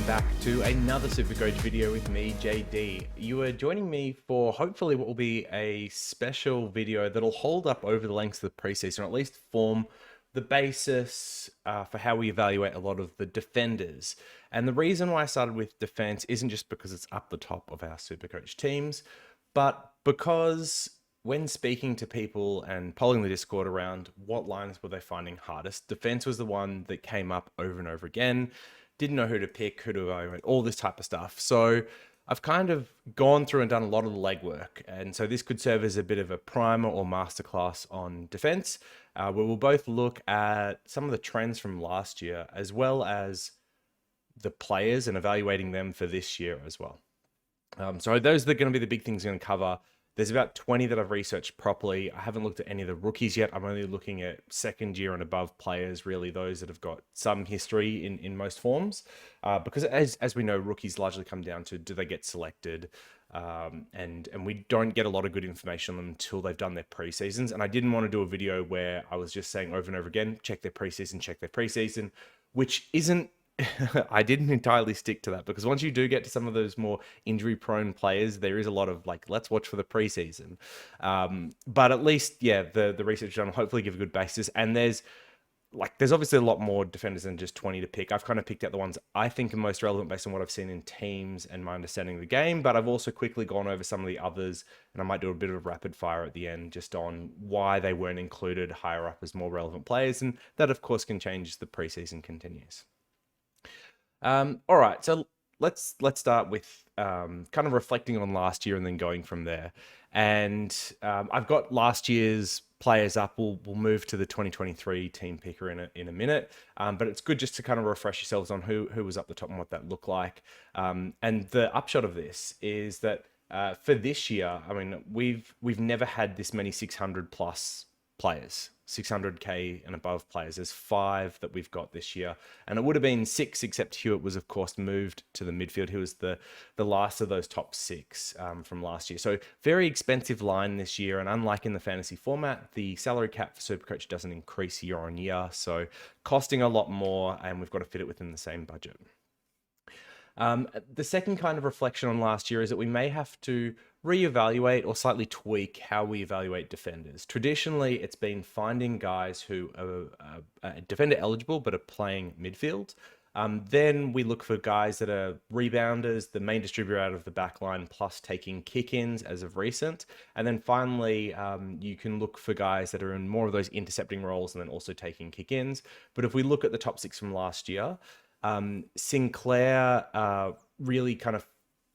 back to another SuperCoach video with me, JD. You are joining me for hopefully what will be a special video that'll hold up over the length of the preseason, or at least form the basis for how we evaluate a lot of the defenders. And the reason why I started with defense isn't just because it's up the top of our SuperCoach teams, but because when speaking to people and polling the Discord around what lines were they finding hardest, defense was the one that came up over and over again. Didn't know who to pick, who to evaluate, all this type of stuff. So I've kind of gone through and done a lot of the legwork. And so this could serve as a bit of a primer or masterclass on defense, where we'll both look at some of the trends from last year, as well as the players and evaluating them for this year as well. So those are going to be the big things I'm going to cover. There's about 20 that I've researched properly. I haven't looked at any of the rookies yet. I'm only looking at second year and above players, really those that have got some history in most forms. Because as we know, rookies largely come down to, do they get selected? And we don't get a lot of good information on them until they've done their preseasons. And I didn't want to do a video where I was just saying over and over again, check their preseason, which isn't, I didn't entirely stick to that, because once you do get to some of those more injury prone players, there is a lot of like, let's watch for the preseason. But at least, yeah, the research done will hopefully give a good basis. And there's obviously a lot more defenders than just 20 to pick. I've kind of picked out the ones I think are most relevant based on what I've seen in teams and my understanding of the game. But I've also quickly gone over some of the others, and I might do a bit of rapid fire at the end just on why they weren't included higher up as more relevant players. And that, of course, can change as the preseason continues. All right, so let's start with kind of reflecting on last year and then going from there. And I've got last year's players up. We'll move to the 2023 team picker in a minute, but it's good just to kind of refresh yourselves on who was up the top and what that looked like. And the upshot of this is that for this year, I mean, we've never had this many 600 plus players. 600k and above players. There's 5 that we've got this year, and it would have been 6 except Hewitt was of course moved to the midfield. He was the last of those top 6 from last year. So very expensive line this year, and unlike in the fantasy format, the salary cap for SuperCoach doesn't increase year on year, so costing a lot more, and we've got to fit it within the same budget. The second kind of reflection on last year is that we may have to reevaluate or slightly tweak how we evaluate defenders. Traditionally, it's been finding guys who are defender eligible but are playing midfield. Then we look for guys that are rebounders, the main distributor out of the back line, plus taking kick-ins as of recent. And then finally, you can look for guys that are in more of those intercepting roles and then also taking kick-ins. But if we look at the top 6 from last year, Sinclair really kind of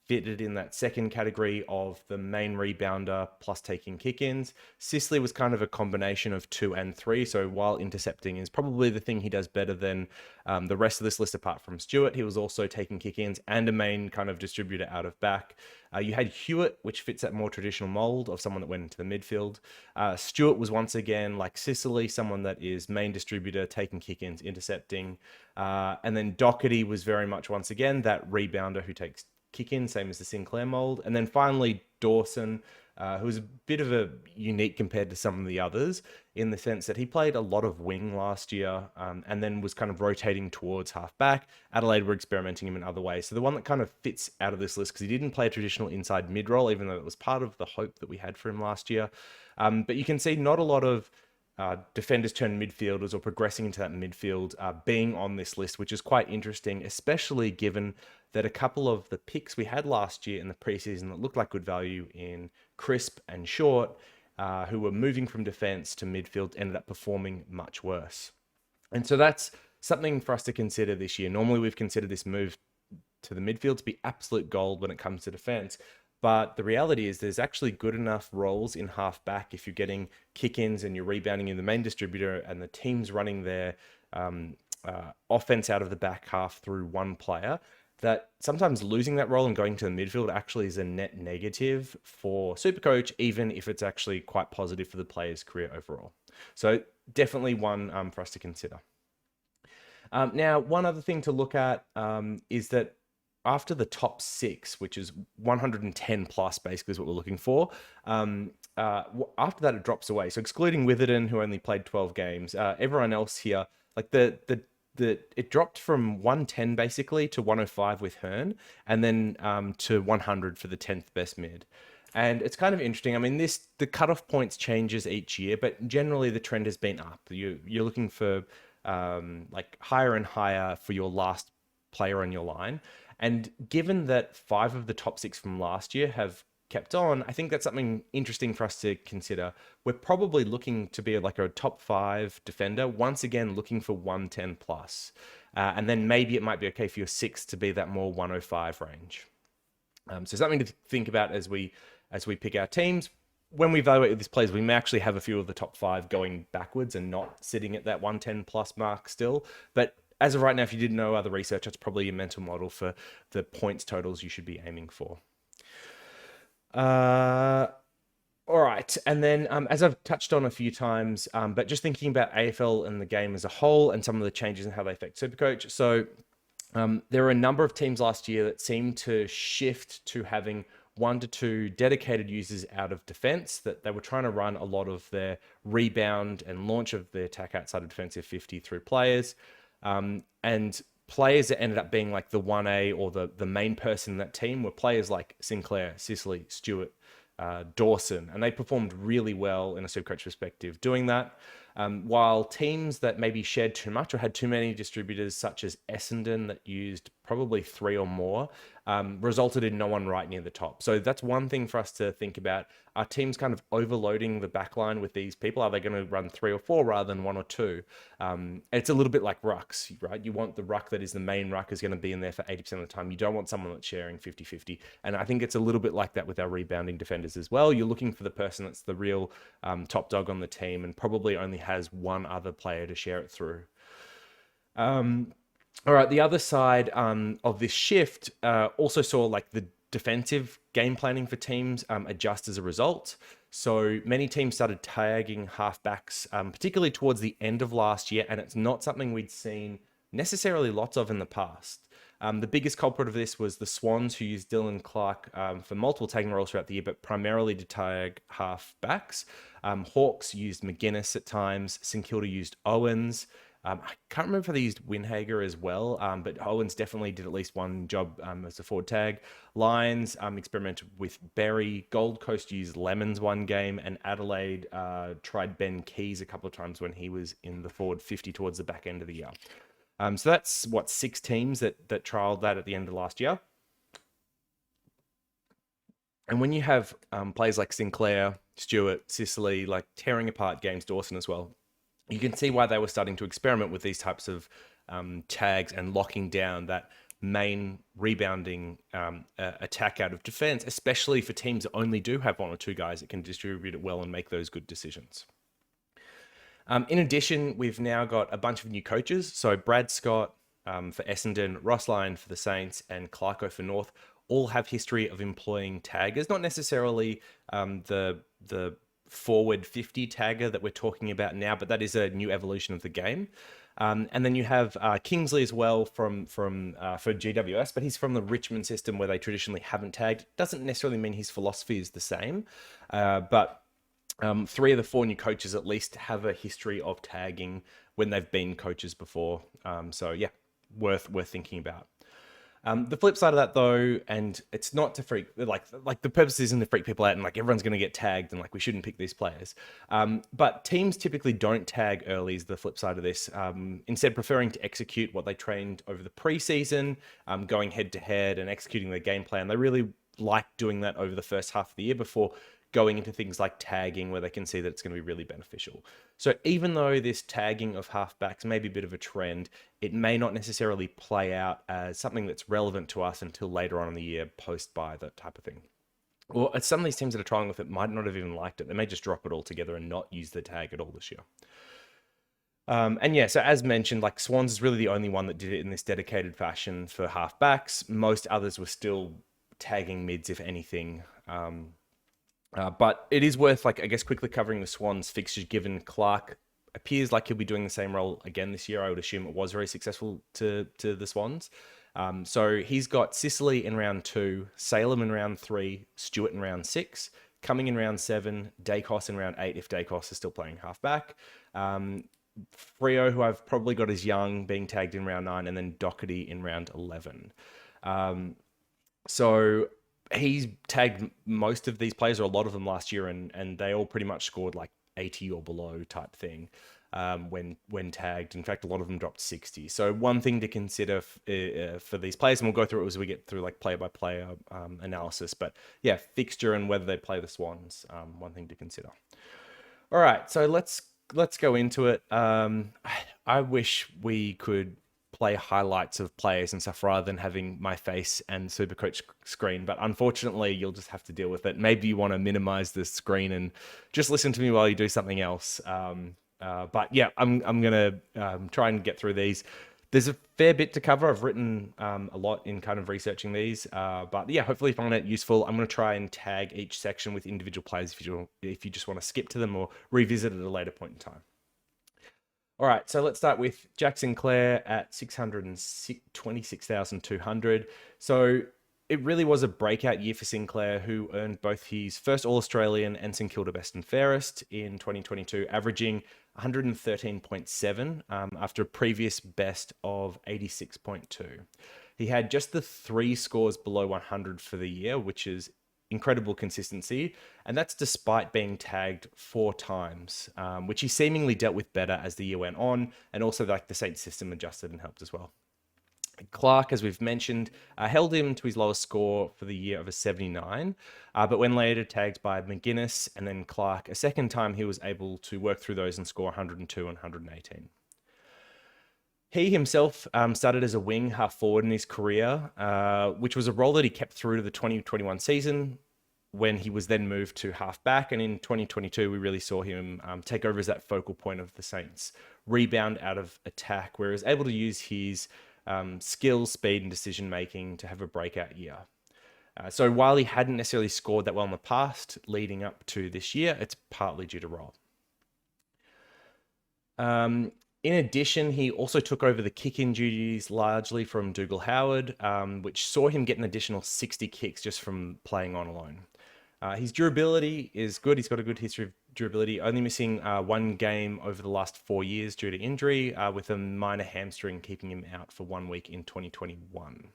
fitted in that second category of the main rebounder plus taking kick-ins. Sicily was kind of a combination of 2 and 3. So while intercepting is probably the thing he does better than the rest of this list apart from Stewart, he was also taking kick-ins and a main kind of distributor out of back. You had Hewitt, which fits that more traditional mold of someone that went into the midfield. Stewart was once again, like Sicily, someone that is main distributor, taking kick-ins, intercepting. And then Docherty was very much, once again, that rebounder who takes kick-in, same as the Sinclair mold. And then finally, Dawson, who was a bit of a unique compared to some of the others in the sense that he played a lot of wing last year and then was kind of rotating towards half-back. Adelaide were experimenting him in other ways. So the one that kind of fits out of this list, because he didn't play a traditional inside mid-role, even though it was part of the hope that we had for him last year. But you can see not a lot of defenders turn midfielders or progressing into that midfield being on this list, which is quite interesting, especially given that a couple of the picks we had last year in the preseason that looked like good value in Crisp and Short, who were moving from defense to midfield, ended up performing much worse. And so that's something for us to consider this year. Normally we've considered this move to the midfield to be absolute gold when it comes to defense. But the reality is there's actually good enough roles in half-back if you're getting kick-ins and you're rebounding in the main distributor and the team's running their offense out of the back half through one player, that sometimes losing that role and going to the midfield actually is a net negative for SuperCoach, even if it's actually quite positive for the player's career overall. So definitely one for us to consider. Now, one other thing to look at is that after the top 6, which is 110 plus basically is what we're looking for, after that it drops away. So excluding Witherden, who only played 12 games, everyone else here, like the it dropped from 110 basically to 105 with Hearn, and then to 100 for the 10th best mid. And it's kind of interesting. I mean, the cutoff points changes each year, but generally the trend has been up. You're looking for like higher and higher for your last player on your line. And given that 5 of the top 6 from last year have kept on, I think that's something interesting for us to consider. We're probably looking to be like a top 5 defender, once again looking for 110 plus. And then maybe it might be okay for your 6 to be that more 105 range. So something to think about as we pick our teams. When we evaluate these players, we may actually have a few of the top 5 going backwards and not sitting at that 110 plus mark still. But as of right now, if you didn't know other research, that's probably your mental model for the points totals you should be aiming for. All right. And then as I've touched on a few times, but just thinking about AFL and the game as a whole and some of the changes and how they affect SuperCoach. So there were a number of teams last year that seemed to shift to having 1 to 2 dedicated users out of defense, that they were trying to run a lot of their rebound and launch of the attack outside of defensive 50 through players. And players that ended up being like the 1A or the main person in that team were players like Sinclair, Sicily, Stewart, Dawson, and they performed really well in a SuperCoach perspective doing that. While teams that maybe shared too much or had too many distributors, such as Essendon, that used probably 3 or more, resulted in no one right near the top. So that's one thing for us to think about. Are teams kind of overloading the backline with these people? Are they going to run 3 or 4 rather than 1 or 2? It's a little bit like rucks, right? You want the ruck that is the main ruck is going to be in there for 80% of the time. You don't want someone that's sharing 50-50. And I think it's a little bit like that with our rebounding defenders as well. You're looking for the person that's the real top dog on the team and probably only has one other player to share it through. All right, the other side of this shift also saw like the defensive game planning for teams adjust as a result. So many teams started tagging halfbacks, particularly towards the end of last year, and it's not something we'd seen necessarily lots of in the past. The biggest culprit of this was the Swans, who used Dylan Clark for multiple tagging roles throughout the year, but primarily to tag half-backs. Hawks used McGuinness at times. St Kilda used Owens. I can't remember if they used Winhager as well, but Owens definitely did at least one job as a forward tag. Lions experimented with Berry. Gold Coast used Lemons one game, and Adelaide tried Ben Keys a couple of times when he was in the forward 50 towards the back end of the year. So that's 6 teams that trialed that at the end of last year. And when you have players like Sinclair, Stewart, Sicily, like tearing apart games, Dawson as well, you can see why they were starting to experiment with these types of tags and locking down that main rebounding attack out of defense, especially for teams that only do have 1 or 2 guys that can distribute it well and make those good decisions. In addition, we've now got a bunch of new coaches. So Brad Scott for Essendon, Ross Lyon for the Saints, and Clarko for North all have history of employing taggers, not necessarily the forward 50 tagger that we're talking about now, but that is a new evolution of the game. And then you have Kingsley as well for GWS, but he's from the Richmond system where they traditionally haven't tagged. Doesn't necessarily mean his philosophy is the same, but 3 of the 4 new coaches at least have a history of tagging when they've been coaches before. So yeah, worth thinking about. The flip side of that though, and it's not to freak, like the purpose isn't to freak people out and like everyone's going to get tagged and like we shouldn't pick these players. But teams typically don't tag early is the flip side of this. Instead preferring to execute what they trained over the preseason, going head to head and executing their game plan. They really like doing that over the first half of the year before going into things like tagging where they can see that it's going to be really beneficial. So even though this tagging of halfbacks may be a bit of a trend, it may not necessarily play out as something that's relevant to us until later on in the year, post-buy, that type of thing. Or some of these teams that are trying with it might not have even liked it. They may just drop it altogether and not use the tag at all this year. And yeah, so as mentioned, like Swans is really the only one that did it in this dedicated fashion for halfbacks. Most others were still tagging mids, if anything. But it is worth, like, I guess, quickly covering the Swans fixture, given Clark appears like he'll be doing the same role again this year. I would assume it was very successful to the Swans. So he's got Sicily in round 2, Salem in round 3, Stewart in round 6, Cumming in round 7, Daicos in round 8 if Daicos is still playing halfback. Freo, who I've probably got as Young, being tagged in round 9, and then Docherty in round 11. So he's tagged most of these players, or a lot of them, last year, and they all pretty much scored like 80 or below type thing when tagged. In fact, a lot of them dropped 60. So one thing to consider for these players, and we'll go through it as we get through like player-by-player analysis, but yeah, fixture and whether they play the Swans, one thing to consider. All right, so let's go into it. I wish we could play highlights of players and stuff rather than having my face and SuperCoach screen, but unfortunately you'll just have to deal with it. Maybe you want to minimize the screen and just listen to me while you do something else. But yeah, I'm gonna try and get through these. There's a fair bit to cover. I've written a lot in kind of researching these, but yeah, hopefully you find it useful. I'm going to try and tag each section with individual players if you just want to skip to them or revisit at a later point in time. All right, so let's start with Jack Sinclair at 626,200. So it really was a breakout year for Sinclair, who earned both his first All-Australian and St Kilda Best and Fairest in 2022, averaging 113.7 after a previous best of 86.2. He had just the 3 scores below 100 for the year, which is incredible consistency, and that's despite being tagged 4 times, which he seemingly dealt with better as the year went on, and also like the Saints system adjusted and helped as well. Clark, as we've mentioned, held him to his lowest score for the year of a 79, but when later tagged by McGuinness and then Clark a second time, he was able to work through those and score 102 and 118. He himself started as a wing half forward in his career, which was a role that he kept through to the 2021 season, when he was then moved to half back. And in 2022, we really saw him take over as that focal point of the Saints' rebound out of attack, where he was able to use his skill, speed, and decision-making to have a breakout year. So while he hadn't necessarily scored that well in the past leading up to this year, it's partly due to role. In addition, he also took over the kick-in duties largely from Dougal Howard, which saw him get an additional 60 kicks just from playing on alone. His durability is good. He's got a good history of durability, only missing 1 game over the last 4 years due to injury, with a minor hamstring keeping him out for 1 week in 2021.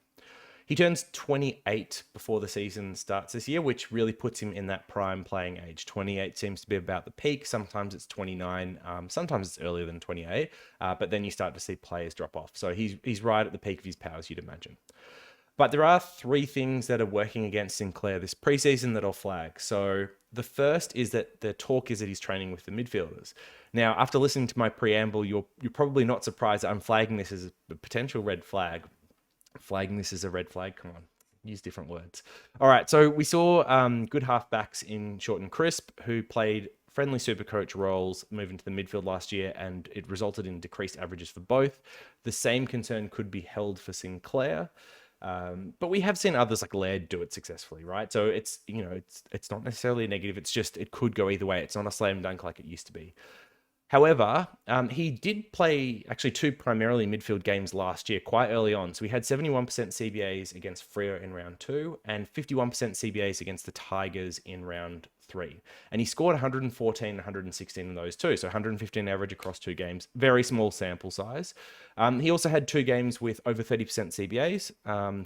He turns 28 before the season starts this year, which really puts him in that prime playing age. 28 seems to be about the peak. Sometimes it's 29. Sometimes it's earlier than 28. But then you start to see players drop off. So he's right at the peak of his powers, you'd imagine. But there are 3 things that are working against Sinclair this preseason that I'll flag. So the first is that the talk is that he's training with the midfielders. Now, after listening to my preamble, you're probably not surprised that I'm flagging this as a potential red flag. Flagging this as a red flag, come on, use different words. All right, so we saw good halfbacks in Short and Crisp, who played friendly SuperCoach roles moving to the midfield last year, and it resulted in decreased averages for both. The same concern could be held for Sinclair. But we have seen others like Laird do it successfully, right? So it's not necessarily a negative. It's just, it could go either way. It's not a slam dunk like it used to be. However, he did play actually 2 primarily midfield games last year quite early on. So we had 71% CBAs against Freo in round 2 and 51% CBAs against the Tigers in round 3. And he scored 114, 116 in those too. So 115 average across 2 games, very small sample size. He also had 2 games with over 30% CBAs.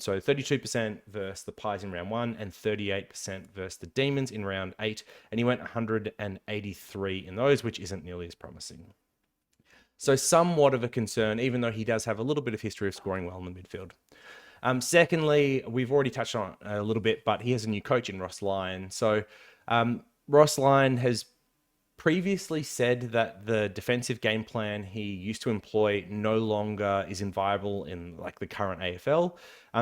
So 32% versus the Pies in round 1 and 38% versus the Demons in round 8. And he went 183 in those, which isn't nearly as promising. So somewhat of a concern, even though he does have a little bit of history of scoring well in the midfield. Secondly, we've already touched on it a little bit, but he has a new coach in Ross Lyon. So Ross Lyon has previously said that the defensive game plan he used to employ no longer is viable in like the current AFL.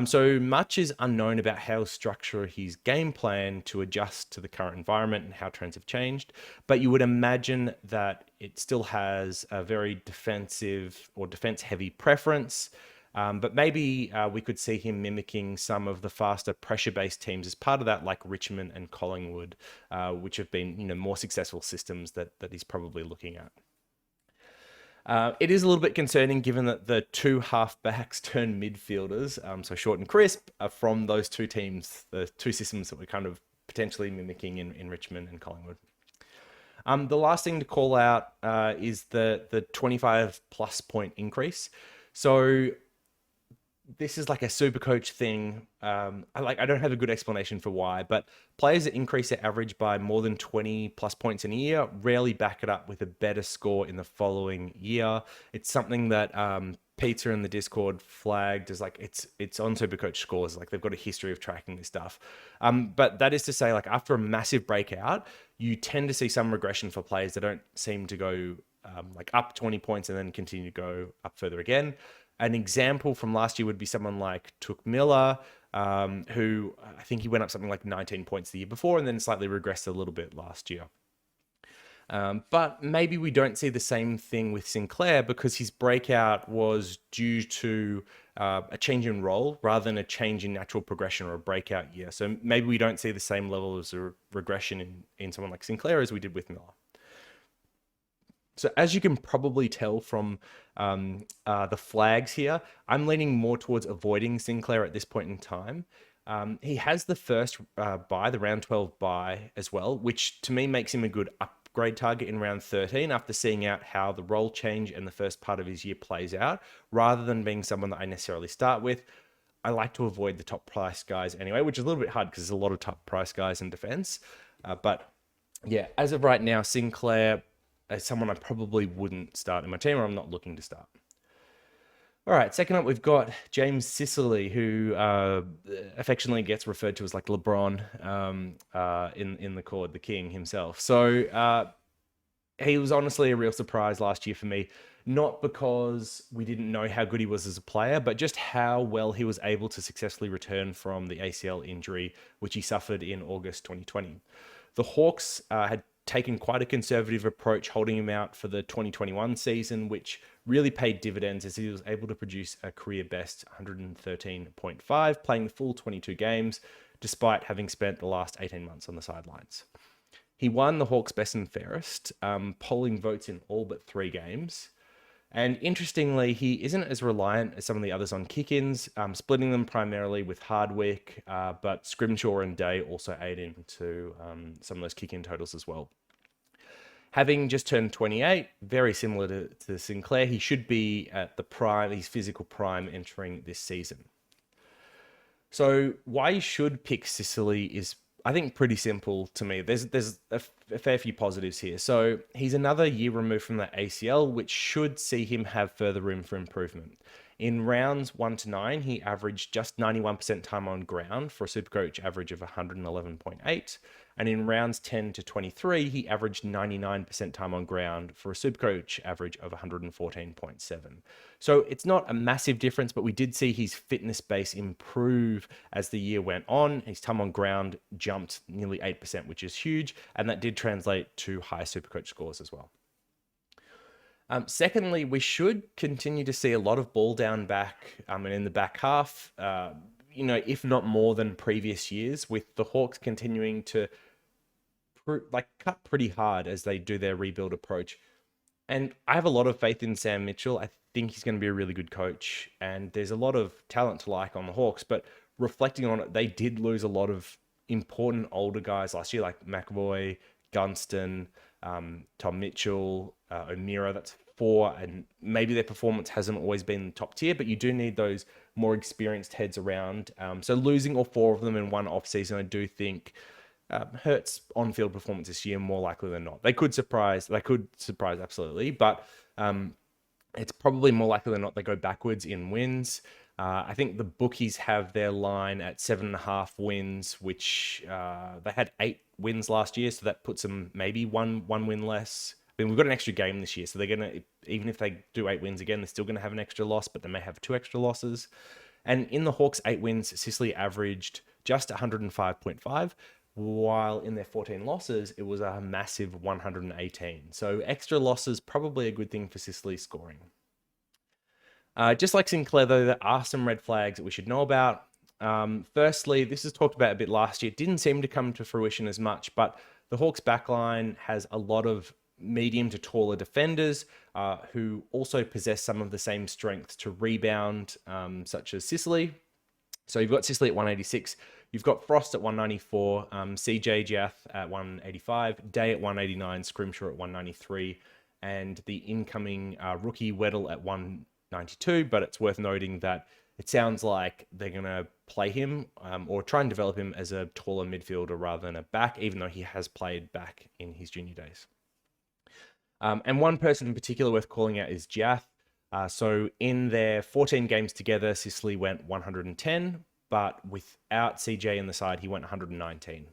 So much is unknown about how he'll structure his game plan to adjust to the current environment and how trends have changed. But you would imagine that it still has a very defensive or defense-heavy preference. But maybe we could see him mimicking some of the faster pressure-based teams as part of that, like Richmond and Collingwood, which have been more successful systems that he's probably looking at. It is a little bit concerning given that the 2 halfbacks turn midfielders, so Short and Crisp, are from those 2 teams, the 2 systems that we're kind of potentially mimicking in Richmond and Collingwood. The last thing to call out is the 25 plus point increase. So this is like a super coach thing. I don't have a good explanation for why, but players that increase their average by more than 20 plus points in a year rarely back it up with a better score in the following year. It's something that Peter in the Discord flagged as like it's on SuperCoach scores. Like they've got a history of tracking this stuff. But that is to say, like after a massive breakout, you tend to see some regression for players that don't seem to go like up 20 points and then continue to go up further again. An example from last year would be someone like Took Miller, who I think he went up something like 19 points the year before and then slightly regressed a little bit last year. But maybe we don't see the same thing with Sinclair because his breakout was due to a change in role rather than a change in natural progression or a breakout year. So maybe we don't see the same level of regression in someone like Sinclair as we did with Miller. So as you can probably tell from the flags here, I'm leaning more towards avoiding Sinclair at this point in time. He has the first buy, the round 12 buy as well, which to me makes him a good upgrade target in round 13 after seeing out how the role change and the first part of his year plays out, rather than being someone that I necessarily start with. I like to avoid the top price guys anyway, which is a little bit hard because there's a lot of top price guys in defense. But yeah, as of right now, Sinclair as someone I probably wouldn't start in my team or I'm not looking to start. All right, second up, we've got James Sicily, who affectionately gets referred to as like LeBron in the chord, the king himself. So he was honestly a real surprise last year for me, not because we didn't know how good he was as a player, but just how well he was able to successfully return from the ACL injury, which he suffered in August 2020. The Hawks had taken quite a conservative approach holding him out for the 2021 season, which really paid dividends as he was able to produce a career best 113.5, playing the full 22 games, despite having spent the last 18 months on the sidelines. He won the Hawks best and fairest, polling votes in all but 3 games. And interestingly, he isn't as reliant as some of the others on kick-ins, splitting them primarily with Hardwick, but Scrimshaw and Day also aid into some of those kick-in totals as well. Having just turned 28, very similar to Sinclair, he should be at the prime, his physical prime entering this season. So why you should pick Sicily is, I think, pretty simple to me. There's a fair few positives here. So he's another year removed from the ACL, which should see him have further room for improvement. In rounds 1 to 9, he averaged just 91% time on ground for a SuperCoach average of 111.8. And in rounds 10 to 23, he averaged 99% time on ground for a SuperCoach average of 114.7. So it's not a massive difference, but we did see his fitness base improve as the year went on. His time on ground jumped nearly 8%, which is huge. And that did translate to high SuperCoach scores as well. Secondly, we should continue to see a lot of ball down back and in the back half, if not more than previous years, with the Hawks continuing to cut pretty hard as they do their rebuild approach. And I have a lot of faith in Sam Mitchell. I think he's going to be a really good coach, and there's a lot of talent to like on the Hawks, but reflecting on it, they did lose a lot of important older guys last year, like McAvoy, Gunston, Tom Mitchell, O'Meara. That's 4, and maybe their performance hasn't always been top tier, but you do need those more experienced heads around. So losing all 4 of them in one off season, I do think hurts on-field performance this year more likely than not. They could surprise absolutely, but it's probably more likely than not they go backwards in wins. I think the bookies have their line at 7.5 wins, which they had 8 wins last year, so that puts them maybe one win less. I mean, we've got an extra game this year, so they're going to, even if they do 8 wins again, they're still going to have an extra loss, but they may have 2 extra losses. And in the Hawks' 8 wins, Sicily averaged just 105.5, while in their 14 losses, it was a massive 118. So extra losses, probably a good thing for Sicily's scoring. Just like Sinclair, though, there are some red flags that we should know about. Firstly, this is talked about a bit last year. It didn't seem to come to fruition as much, but the Hawks' backline has a lot of medium to taller defenders who also possess some of the same strengths to rebound, such as Sicily. So you've got Sicily at 186. You've got Frost at 194, CJ Jath at 185, Day at 189, Scrimshaw at 193, and the incoming rookie Weddle at 192. But it's worth noting that it sounds like they're going to play him or try and develop him as a taller midfielder rather than a back, even though he has played back in his junior days. And one person in particular worth calling out is Jath. So in their 14 games together, Sicily went 110, but without CJ in the side, he went 119.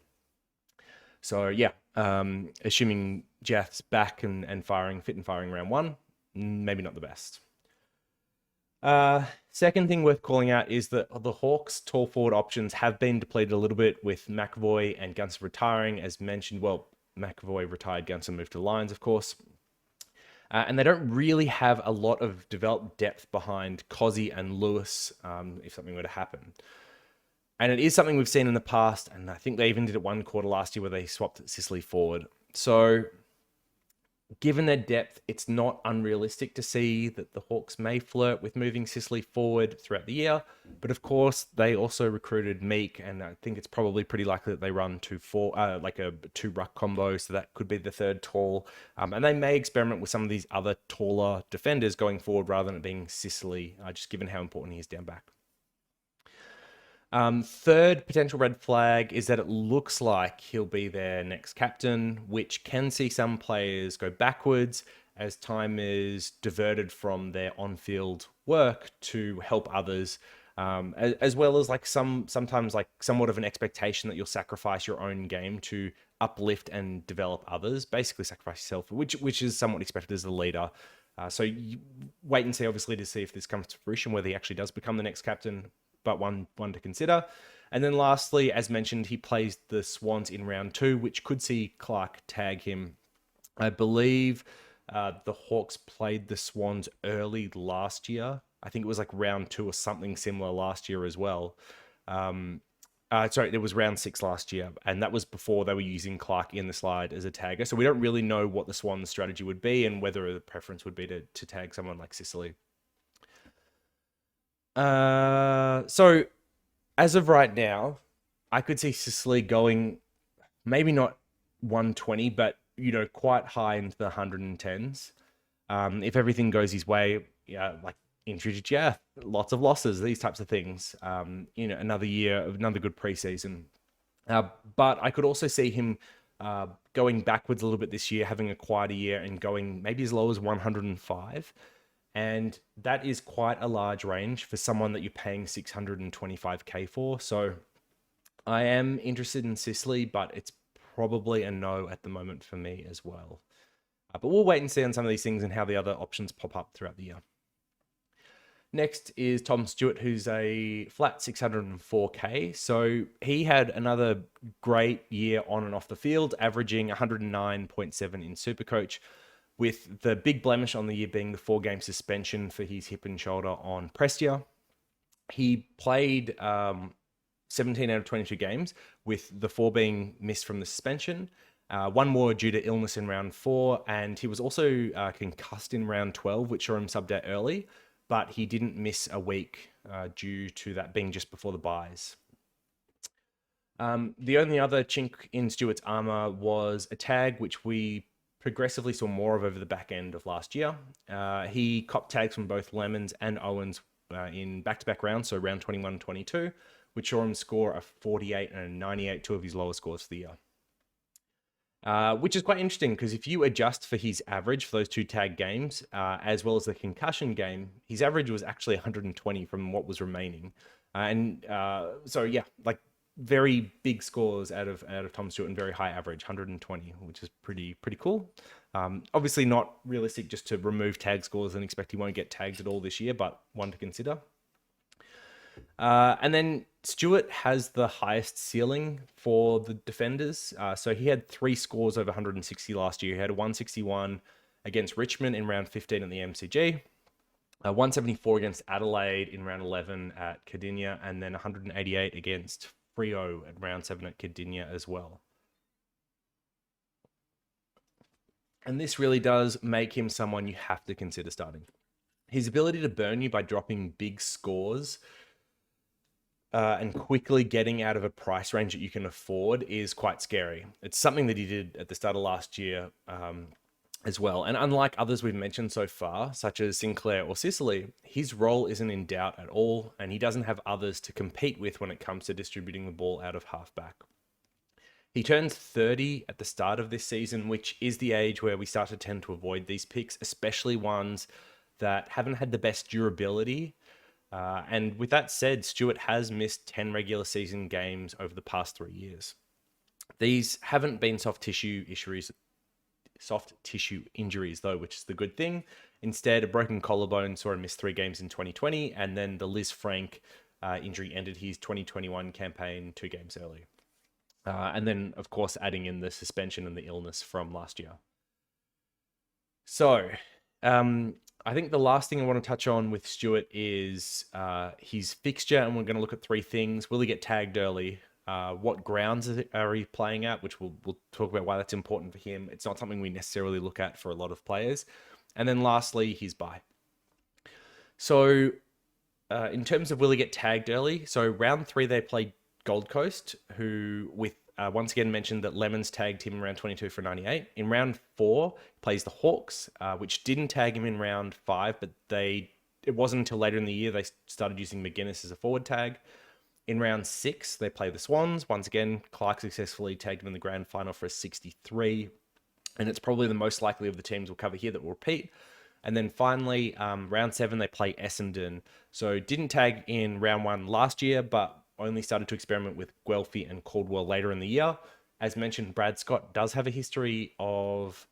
So yeah, assuming Jath's back and firing, fit and firing round one, maybe not the best. Second thing worth calling out is that the Hawks' tall forward options have been depleted a little bit with McAvoy and Gunston retiring, as mentioned. Well, McAvoy retired, Gunston moved to the Lions, of course. And they don't really have a lot of developed depth behind Cozzy and Lewis if something were to happen. And it is something we've seen in the past, and I think they even did it one quarter last year where they swapped Sicily forward. So given their depth, it's not unrealistic to see that the Hawks may flirt with moving Sicily forward throughout the year. But of course, they also recruited Meek, and I think it's probably pretty likely that they run like a 2-ruck combo, so that could be the third tall. And they may experiment with some of these other taller defenders going forward rather than it being Sicily, just given how important he is down back. Third potential red flag is that it looks like he'll be their next captain, which can see some players go backwards as time is diverted from their on-field work to help others, as well as like sometimes like somewhat of an expectation that you'll sacrifice your own game to uplift and develop others, basically sacrifice yourself, which is somewhat expected as the leader. So you wait and see, obviously, to see if this comes to fruition, whether he actually does become the next captain, but one to consider. And then lastly, as mentioned, he plays the Swans in round 2, which could see Clark tag him. I believe the Hawks played the Swans early last year. I think it was like round 2 or something similar last year as well. Sorry, it was round 6 last year, and that was before they were using Clark in the slide as a tagger. So we don't really know what the Swans strategy would be and whether the preference would be to tag someone like Sicily. So as of right now, I could see Sicily going maybe not 120, but quite high into the 110s. If everything goes his way, like injury to Jeff, lots of losses, these types of things. Another year of another good preseason. But I could also see him going backwards a little bit this year, having a quieter year and going maybe as low as 105. And that is quite a large range for someone that you're paying 625k for. So I am interested in Sicily, but it's probably a no at the moment for me as well. But we'll wait and see on some of these things and how the other options pop up throughout the year. Next is Tom Stewart, who's a flat 604k. So he had another great year on and off the field, averaging 109.7 in SuperCoach, with the big blemish on the year being the 4-game suspension for his hip and shoulder on Prestia. He played 17 out of 22 games, with the 4 being missed from the suspension. 1 more due to illness in round 4, and he was also concussed in round 12, which saw him subbed out early, but he didn't miss a week due to that being just before the buys. The only other chink in Stewart's armor was a tag, which we progressively saw more of over the back end of last year. He copped tags from both Lemons and Owens in back-to-back rounds, so round 21 and 22, which saw him score a 48 and a 98, 2 of his lowest scores for the year. Which is quite interesting, because if you adjust for his average for those 2 tag games, as well as the concussion game, his average was actually 120 from what was remaining. So yeah, like very big scores out of Tom Stewart and very high average, 120, which is pretty cool. Obviously not realistic just to remove tag scores and expect he won't get tagged at all this year, but one to consider. And then Stewart has the highest ceiling for the defenders. So he had 3 scores over 160 last year. He had a 161 against Richmond in round 15 at the MCG, 174 against Adelaide in round 11 at Cardinia, and then 188 against Freo at round 7 at Cardinia as well. And this really does make him someone you have to consider starting. His ability to burn you by dropping big scores and quickly getting out of a price range that you can afford is quite scary. It's something that he did at the start of last year as well. And unlike others we've mentioned so far, such as Sinclair or Sicily, his role isn't in doubt at all, and he doesn't have others to compete with when it comes to distributing the ball out of halfback. He turns 30 at the start of this season, which is the age where we start to tend to avoid these picks, especially ones that haven't had the best durability. And with that said, Stewart has missed 10 regular season games over the past 3 years. These haven't been soft tissue injuries, though, which is the good thing. Instead, a broken collarbone saw him miss 3 games in 2020, and then the Liz Frank injury ended his 2021 campaign 2 games early. And then, of course, adding in the suspension and the illness from last year. So, I think the last thing I want to touch on with Stewart is his fixture, and we're going to look at 3 things. Will he get tagged early? What grounds are he playing at, which we'll talk about why that's important for him. It's not something we necessarily look at for a lot of players. And then lastly, his bye. So, in terms of will he get tagged early? So, round 3, they played Gold Coast, who with once again mentioned that Lemons tagged him in round 22 for 98. In round 4, plays the Hawks, which didn't tag him in round 5, but it wasn't until later in the year they started using McGuinness as a forward tag. In round 6, they play the Swans. Once again, Clark successfully tagged him in the grand final for a 63, and it's probably the most likely of the teams we'll cover here that will repeat. And then finally, round 7, they play Essendon. So didn't tag in round 1 last year, but only started to experiment with Guelphy and Caldwell later in the year. As mentioned, Brad Scott does have a history of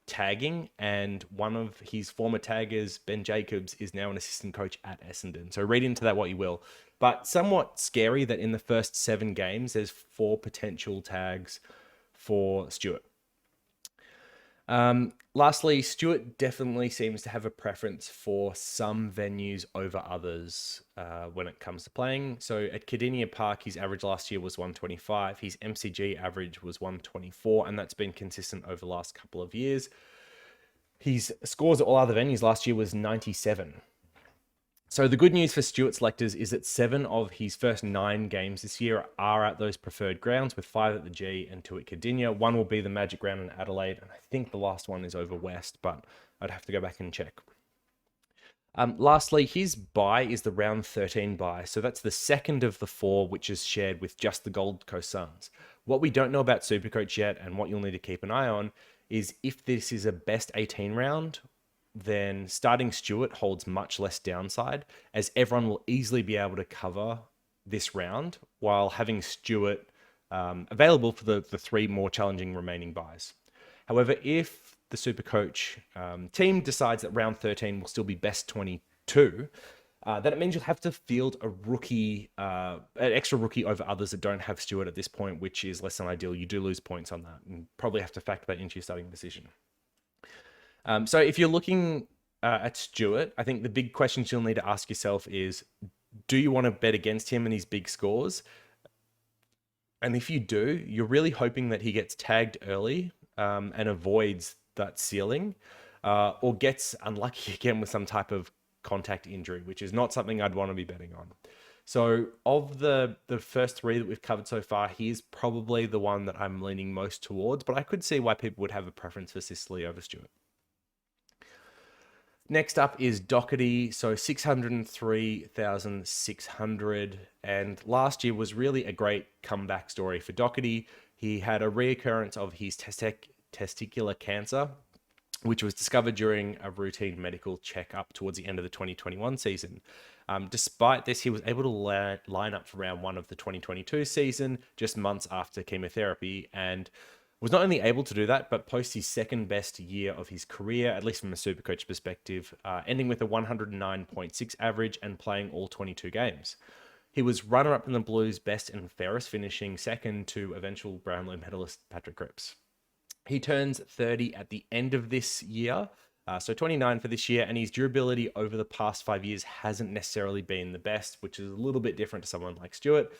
tagging, and one of his former taggers, Ben Jacobs, is now an assistant coach at Essendon. So read into that what you will. But somewhat scary that in the first 7 games, there's 4 potential tags for Stewart. Lastly, Stewart definitely seems to have a preference for some venues over others when it comes to playing. So at Cardinia Park, his average last year was 125. His MCG average was 124, and that's been consistent over the last couple of years. His scores at all other venues last year was 97. So the good news for Stewart selectors is that 7 of his first 9 games this year are at those preferred grounds, with 5 at the G and 2 at Cardinia. 1 will be the Magic Ground in Adelaide, and I think the last one is over West, but I'd have to go back and check. Lastly, his bye is the round 13 bye. So that's the second of the 4, which is shared with just the Gold Coast Suns. What we don't know about SuperCoach yet, and what you'll need to keep an eye on, is if this is a best 18 round, then starting Stewart holds much less downside, as everyone will easily be able to cover this round while having Stewart available for the 3 more challenging remaining buys. However, if the SuperCoach team decides that round 13 will still be best 22, then it means you'll have to field a rookie, an extra rookie over others that don't have Stewart at this point, which is less than ideal. You do lose points on that, and probably have to factor that into your starting decision. So if you're looking at Stewart, I think the big questions you'll need to ask yourself is, do you want to bet against him and his big scores? And if you do, you're really hoping that he gets tagged early and avoids that ceiling, or gets unlucky again with some type of contact injury, which is not something I'd want to be betting on. So of the first 3 that we've covered so far, he's probably the one that I'm leaning most towards, but I could see why people would have a preference for Sicily over Stewart. Next up is Docherty, so 603,600, and last year was really a great comeback story for Docherty. He had a reoccurrence of his testicular cancer, which was discovered during a routine medical checkup towards the end of the 2021 season. Despite this, he was able to line up for round 1 of the 2022 season, just months after chemotherapy, and was not only able to do that, but post his second best year of his career, at least from a SuperCoach perspective, ending with a 109.6 average and playing all 22 games. He was runner-up in the Blues' best and fairest, finishing second to eventual Brownlow medalist Patrick Cripps. He turns 30 at the end of this year, so 29 for this year, and his durability over the past 5 years hasn't necessarily been the best, which is a little bit different to someone like Stewart.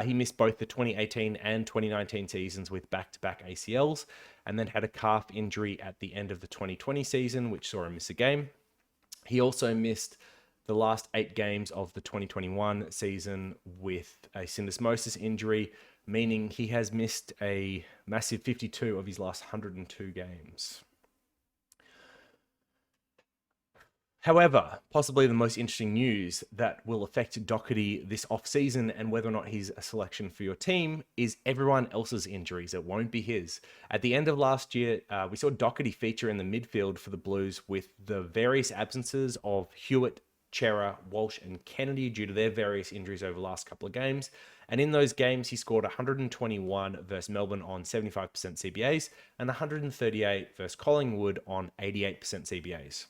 He missed both the 2018 and 2019 seasons with back-to-back ACLs, and then had a calf injury at the end of the 2020 season, which saw him miss a game. He also missed the last 8 games of the 2021 season with a syndesmosis injury, meaning he has missed a massive 52 of his last 102 games. However, possibly the most interesting news that will affect Docherty this off-season and whether or not he's a selection for your team is everyone else's injuries. It won't be his. At the end of last year, we saw Docherty feature in the midfield for the Blues with the various absences of Hewitt, Chera, Walsh, and Kennedy due to their various injuries over the last couple of games. And in those games, he scored 121 versus Melbourne on 75% CBAs and 138 versus Collingwood on 88% CBAs.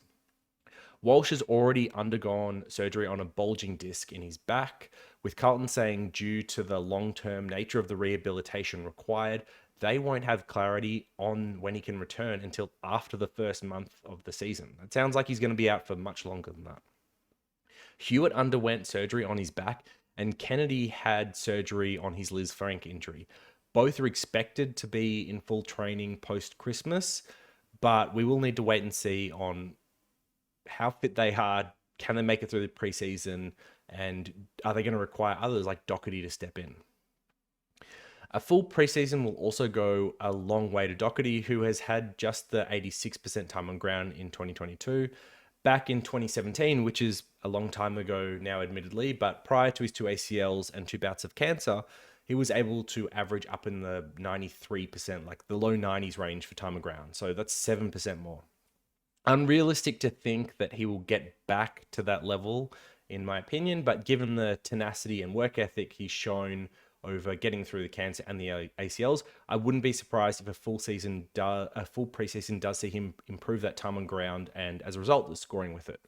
Walsh has already undergone surgery on a bulging disc in his back, with Carlton saying due to the long-term nature of the rehabilitation required, they won't have clarity on when he can return until after the first month of the season. It sounds like he's going to be out for much longer than that. Hewitt underwent surgery on his back, and Kennedy had surgery on his Liz Frank injury. Both are expected to be in full training post-Christmas, but we will need to wait and see on how fit they are, can they make it through the preseason, and are they going to require others like Docherty to step in? A full preseason will also go a long way to Docherty, who has had just the 86% time on ground in 2022. Back in 2017, which is a long time ago now, admittedly, but prior to his 2 ACLs and 2 bouts of cancer, he was able to average up in the 93%, like the low 90s range for time on ground. So that's 7% more. Unrealistic to think that he will get back to that level, in my opinion, but given the tenacity and work ethic he's shown over getting through the cancer and the ACLs, I wouldn't be surprised if a full preseason does see him improve that time on ground and, as a result, the scoring with it.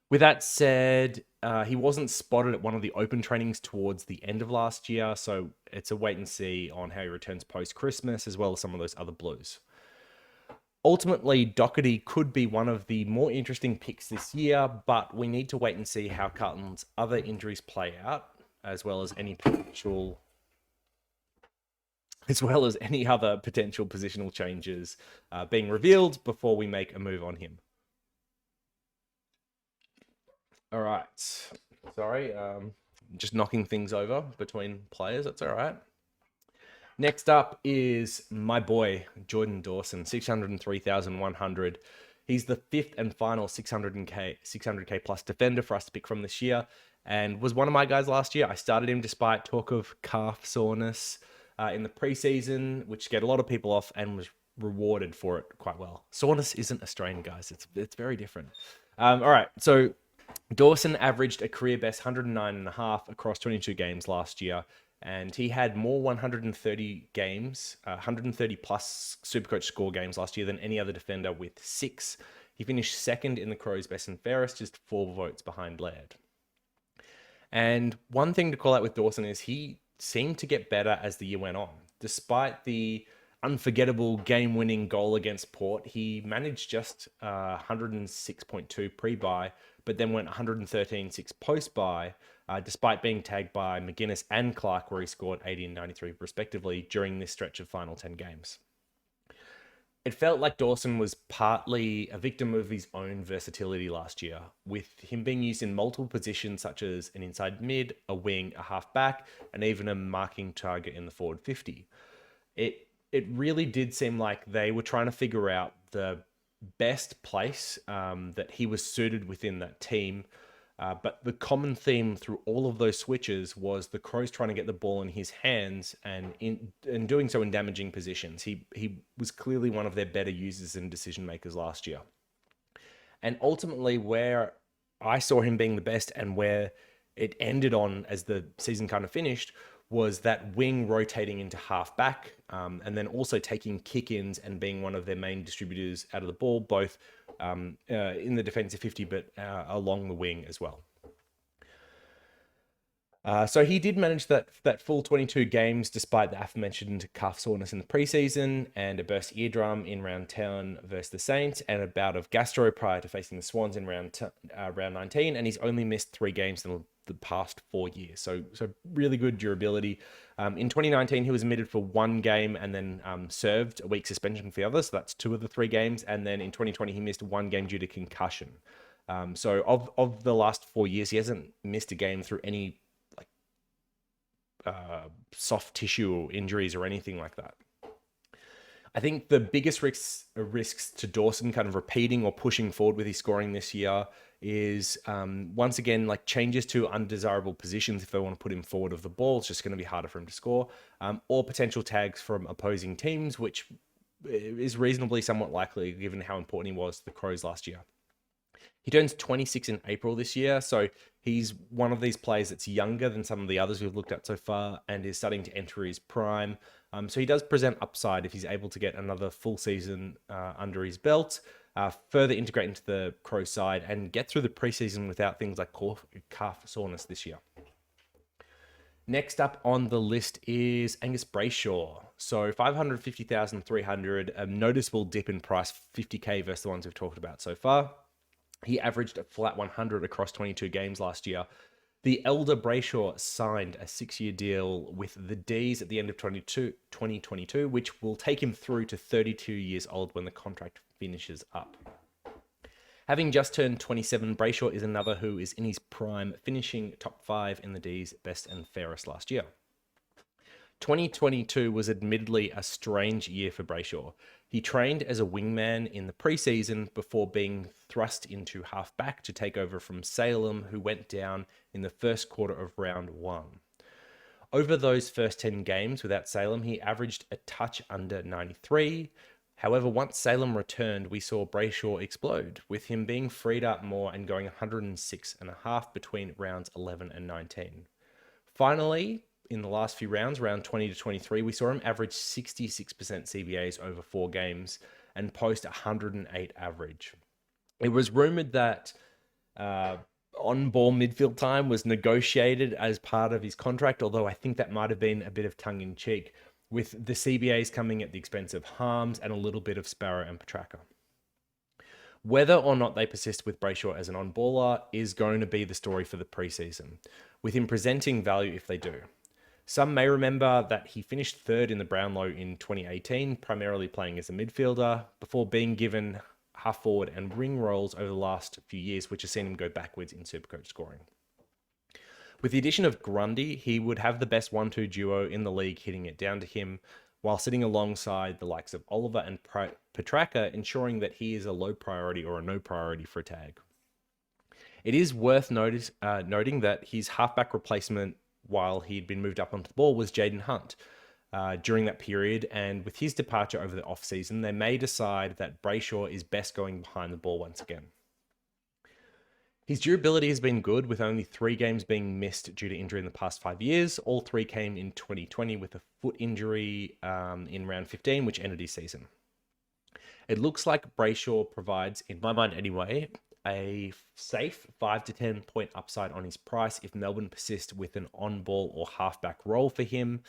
With that said, he wasn't spotted at one of the open trainings towards the end of last year, so it's a wait and see on how he returns post-Christmas, as well as some of those other Blues. Ultimately, Docherty could be one of the more interesting picks this year, but we need to wait and see how Carlton's other injuries play out, as well as any other potential positional changes being revealed before we make a move on him. All right. Sorry, just knocking things over between players. That's all right. Next up is my boy, Jordan Dawson, 603,100. He's the 5th and final 600k plus defender for us to pick from this year, and was one of my guys last year. I started him despite talk of calf soreness in the preseason, which scared a lot of people off, and was rewarded for it quite well. Soreness isn't a strain, guys. It's very different. All right, so Dawson averaged a career best 109.5 across 22 games last year. And he had more 130 games, 130 plus SuperCoach score games last year than any other defender with 6. He finished second in the Crows best and fairest, just 4 votes behind Laird. And one thing to call out with Dawson is he seemed to get better as the year went on. Despite the unforgettable game-winning goal against Port, he managed just 106.2 pre-bye, but then went 113.6 post-bye, despite being tagged by McGuinness and Clark, where he scored 80 and 93 respectively during this stretch of final 10 games. It felt like Dawson was partly a victim of his own versatility last year, with him being used in multiple positions such as an inside mid, a wing, a half back, and even a marking target in the forward 50. It really did seem like they were trying to figure out the best place that he was suited within that team. But the common theme through all of those switches was the Crows trying to get the ball in his hands and in doing so in damaging positions. He was clearly one of their better users and decision makers last year. And ultimately, where I saw him being the best and where it ended on as the season kind of finished was that wing rotating into half back, and then also taking kick-ins and being one of their main distributors out of the ball, both in the defensive 50, but along the wing as well. So he did manage that full 22 games despite the aforementioned calf soreness in the preseason and a burst eardrum in round 10 versus the Saints and a bout of gastro prior to facing the Swans in round 19, and he's only missed 3 games in the past 4 years. So really good durability. In 2019, he was admitted for 1 game and then served a week suspension for the others. So that's 2 of the 3 games. And then in 2020, he missed 1 game due to concussion. So of the last 4 years, he hasn't missed a game through any like soft tissue injuries or anything like that. I think the biggest risks to Dawson kind of repeating or pushing forward with his scoring this year is once again like changes to undesirable positions if they want to put him forward of the ball. It's just going to be harder for him to score, or potential tags from opposing teams, which is reasonably somewhat likely given how important he was to the Crows last year. He turns 26 in April this year, so he's one of these players that's younger than some of the others we've looked at so far and is starting to enter his prime. So he does present upside if he's able to get another full season under his belt, further integrate into the Crow side, and get through the preseason without things like calf soreness this year. Next up on the list is Angus Brayshaw. So 550,300, a noticeable dip in price, 50k versus the ones we've talked about so far. He averaged a flat 100 across 22 games last year. The elder Brayshaw signed a 6-year deal with the D's at the end of 2022, which will take him through to 32 years old when the contract finishes up. Having just turned 27, Brayshaw is another who is in his prime, finishing top 5 in the D's best and fairest last year. 2022 was admittedly a strange year for Brayshaw. He trained as a wingman in the preseason before being thrust into halfback to take over from Salem, who went down in the first quarter of round 1. Over those first 10 games without Salem, he averaged a touch under 93. However, once Salem returned, we saw Brayshaw explode, with him being freed up more and going 106.5 between rounds 11 and 19. Finally, in the last few rounds, round 20 to 23, we saw him average 66% CBAs over 4 games and post 108 average. It was rumored that on-ball midfield time was negotiated as part of his contract, although I think that might have been a bit of tongue-in-cheek, with the CBAs coming at the expense of Harms and a little bit of Sparrow and Petrarca. Whether or not they persist with Brayshaw as an on-baller is going to be the story for the preseason, with him presenting value if they do. Some may remember that he finished 3rd in the Brownlow in 2018, primarily playing as a midfielder, before being given half forward and ring roles over the last few years, which has seen him go backwards in SuperCoach scoring. With the addition of Grundy, he would have the best 1-2 duo in the league hitting it down to him, while sitting alongside the likes of Oliver and Petrarca, ensuring that he is a low priority or a no priority for a tag. It is worth noting that his halfback replacement while he'd been moved up onto the ball was Jaden Hunt during that period, and with his departure over the off-season, they may decide that Brayshaw is best going behind the ball once again. His durability has been good, with only 3 games being missed due to injury in the past 5 years. All 3 came in 2020 with a foot injury in round 15, which ended his season. It looks like Brayshaw provides, in my mind anyway, a safe 5 to 10 point upside on his price if Melbourne persist with an on-ball or halfback role for him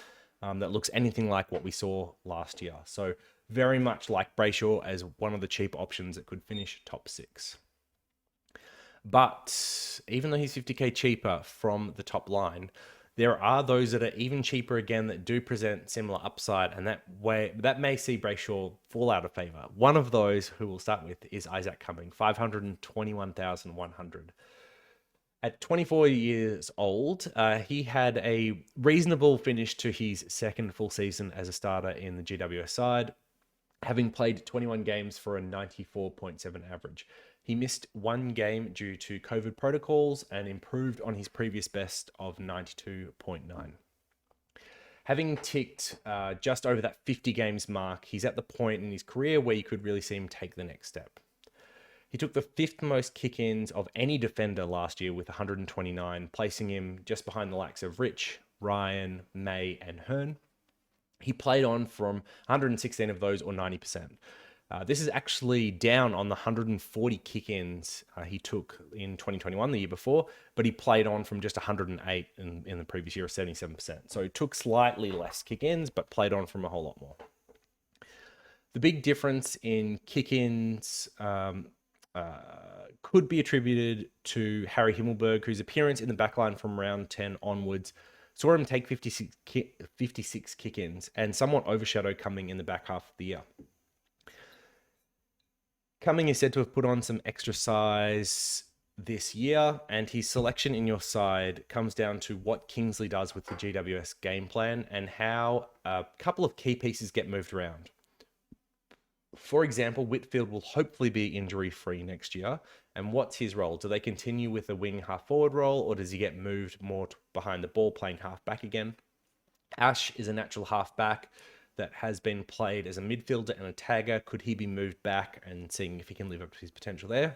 that looks anything like what we saw last year. So very much like Brayshaw as one of the cheap options that could finish top 6. But even though he's 50k cheaper from the top line, there are those that are even cheaper again that do present similar upside, and that may see Brayshaw fall out of favor. One of those who we'll start with is Isaac Cumming, 521,100. At 24 years old, he had a reasonable finish to his second full season as a starter in the GWS side, having played 21 games for a 94.7 average. He missed 1 game due to COVID protocols and improved on his previous best of 92.9. Having ticked just over that 50 games mark, he's at the point in his career where you could really see him take the next step. He took the 5th most kick-ins of any defender last year with 129, placing him just behind the likes of Rich, Ryan, May, and Hearn. He played on from 116 of those, or 90%. This is actually down on the 140 kick-ins he took in 2021, the year before, but he played on from just 108 in the previous year, 77%. So he took slightly less kick-ins, but played on from a whole lot more. The big difference in kick-ins could be attributed to Harry Himmelberg, whose appearance in the backline from round 10 onwards saw him take 56 kick-ins and somewhat overshadow Cumming in the back half of the year. Cumming is said to have put on some extra size this year, and his selection in your side comes down to what Kingsley does with the GWS game plan and how a couple of key pieces get moved around. For example, Whitfield will hopefully be injury-free next year. And what's his role? Do they continue with a wing half-forward role, or does he get moved more behind the ball, playing half-back again? Ash is a natural half-back that has been played as a midfielder and a tagger. Could he be moved back and seeing if he can live up to his potential there?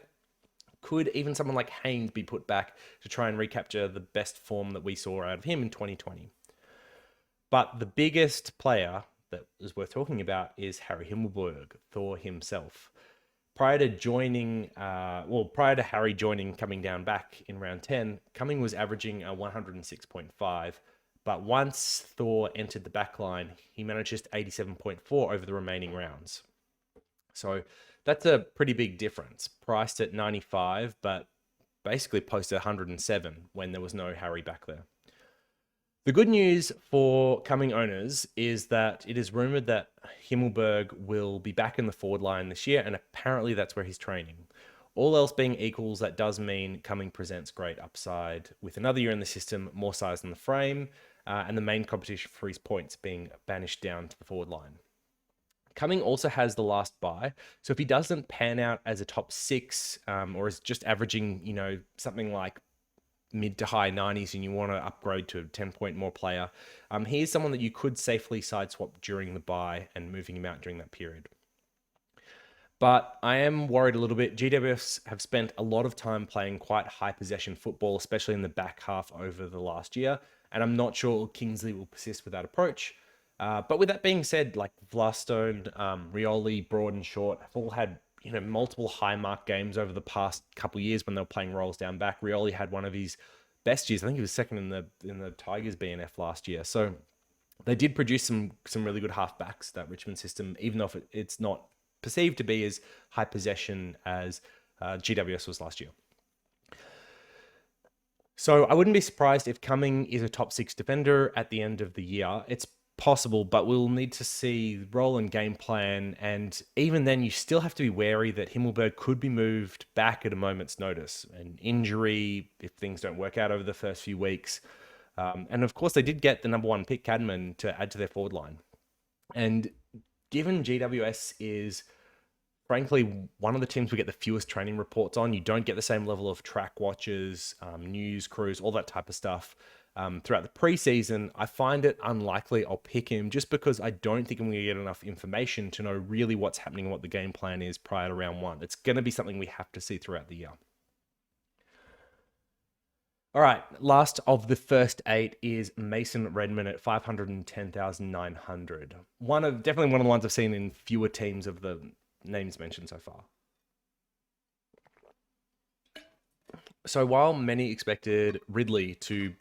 Could even someone like Haynes be put back to try and recapture the best form that we saw out of him in 2020? But the biggest player that is worth talking about is Harry Himmelberg, Thor himself. Prior to Harry joining Coming down back in round 10, Cumming was averaging a 106.5. But once Thor entered the back line, he managed just 87.4 over the remaining rounds. So that's a pretty big difference. Priced at 95, but basically posted 107 when there was no Harry back there. The good news for Cumming owners is that it is rumored that Himmelberg will be back in the forward line this year, and apparently that's where he's training. All else being equals, that does mean Cumming presents great upside with another year in the system, more size in the frame, and the main competition for his points being banished down to the forward line. Cumming also has the last buy, so if he doesn't pan out as a top 6 or is just averaging, something like mid to high 90s and you want to upgrade to a 10-point more player, he's someone that you could safely sideswap during the buy and moving him out during that period. But I am worried a little bit. GWS have spent a lot of time playing quite high possession football, especially in the back half over the last year, and I'm not sure Kingsley will persist with that approach. But with that being said, like Vlastone, Rioli, Broad and Short have all had multiple high mark games over the past couple of years when they were playing roles down back. Rioli had one of his best years. I think he was second in the Tigers BNF last year. So they did produce some really good halfbacks, that Richmond system, even though it's not perceived to be as high possession as GWS was last year. So I wouldn't be surprised if Cumming is a top 6 defender at the end of the year. It's possible, but we'll need to see role and game plan, and even then you still have to be wary that Himmelberg could be moved back at a moment's notice, an injury if things don't work out over the first few weeks. And of course they did get the number 1 pick, Cadman, to add to their forward line. And given GWS is frankly one of the teams we get the fewest training reports on, you don't get the same level of track watches, news crews, all that type of stuff throughout the preseason. I find it unlikely I'll pick him just because I don't think I'm going to get enough information to know really what's happening and what the game plan is prior to round 1. It's going to be something we have to see throughout the year. All right, last of the first 8 is Mason Redman at 510,900. Definitely one of the ones I've seen in fewer teams of the names mentioned so far. So while many expected Ridley to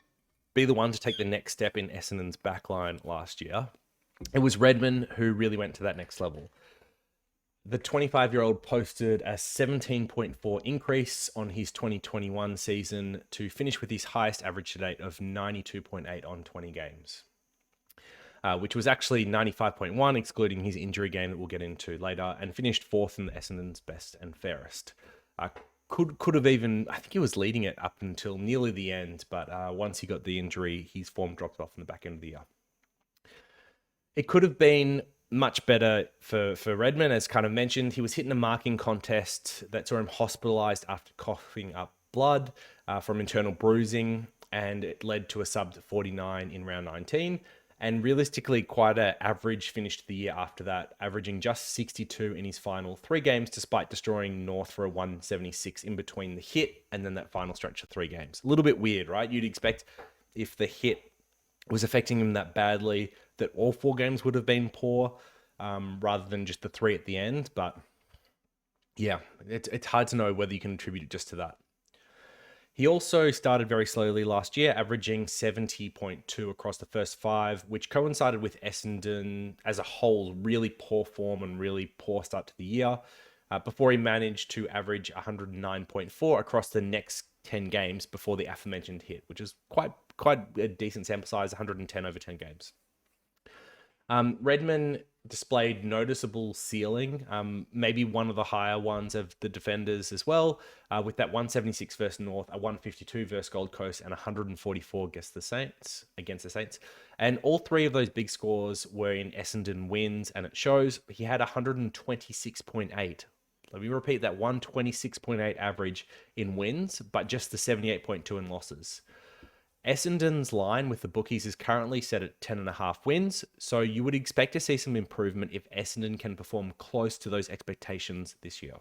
be the one to take the next step in Essendon's backline last year, it was Redman who really went to that next level. The 25-year-old posted a 17.4 increase on his 2021 season to finish with his highest average to date of 92.8 on 20 games, which was actually 95.1, excluding his injury game that we'll get into later, and finished 4th in the Essendon's best and fairest. Could have even, I think he was leading it up until nearly the end, but once he got the injury, his form dropped off in the back end of the year. It could have been much better for Redman, as kind of mentioned. He was hitting a marking contest that saw him hospitalized after coughing up blood from internal bruising, and it led to a sub 49 in round 19. And realistically, quite an average finish to the year after that, averaging just 62 in his final 3 games, despite destroying North for a 176 in between the hit and then that final stretch of 3 games. A little bit weird, right? You'd expect if the hit was affecting him that badly, that all 4 games would have been poor, rather than just the 3 at the end. But yeah, it's hard to know whether you can attribute it just to that. He also started very slowly last year, averaging 70.2 across the first 5, which coincided with Essendon as a whole really poor form and really poor start to the year, before he managed to average 109.4 across the next 10 games before the aforementioned hit, which is quite a decent sample size, 110 over 10 games. Redman displayed noticeable ceiling, maybe one of the higher ones of the defenders as well, with that 176 versus North, a 152 versus Gold Coast, and 144 against the Saints. And all three of those big scores were in Essendon wins, and it shows he had 126.8. Let me repeat that, 126.8 average in wins, but just the 78.2 in losses. Essendon's line with the bookies is currently set at 10.5 wins, so you would expect to see some improvement if Essendon can perform close to those expectations this year.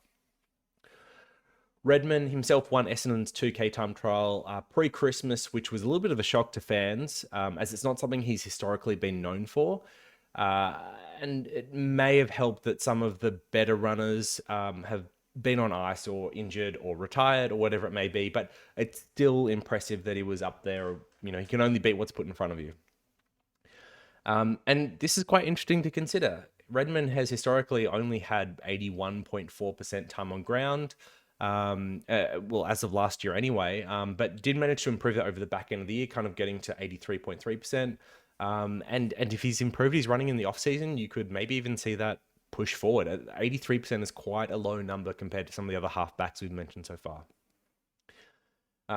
Redman himself won Essendon's 2K time trial pre-Christmas, which was a little bit of a shock to fans, as it's not something he's historically been known for. And it may have helped that some of the better runners have been on ice or injured or retired or whatever it may be, but it's still impressive that he was up there. You know, you can only beat what's put in front of you. And this is quite interesting to consider. Redman has historically only had 81.4% time on ground, well, as of last year anyway, but did manage to improve that over the back end of the year, kind of getting to 83.3%. And if he's improved his running in the off season, you could maybe even see that push forward. 83% is quite a low number compared to some of the other halfbacks we've mentioned so far.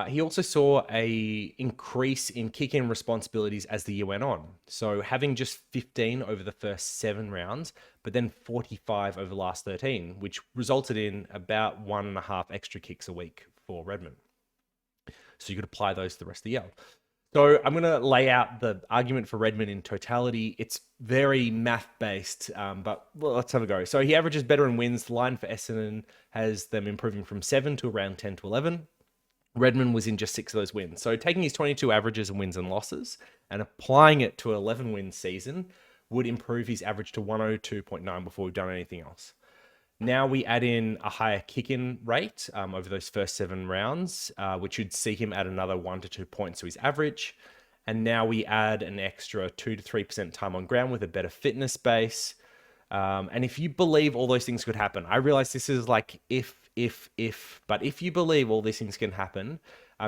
He also saw a increase in kick-in responsibilities as the year went on. So having just 15 over the first 7 rounds, but then 45 over the last 13, which resulted in about 1.5 extra kicks a week for Redman. So you could apply those to the rest of the year. So I'm going to lay out the argument for Redman in totality. It's very math-based, but well, let's have a go. So he averages better in wins. The line for Essendon has them improving from 7 to around 10 to 11. Redman was in just 6 of those wins. So taking his 22 averages and wins and losses and applying it to an 11-win season would improve his average to 102.9 before we've done anything else. Now we add in a higher kick-in rate over those first 7 rounds, which would see him add another 1 to 2 points to his average. And now we add an extra 2 to 3% time on ground with a better fitness base. And if you believe all those things could happen, I realize this is like but if you believe all these things can happen,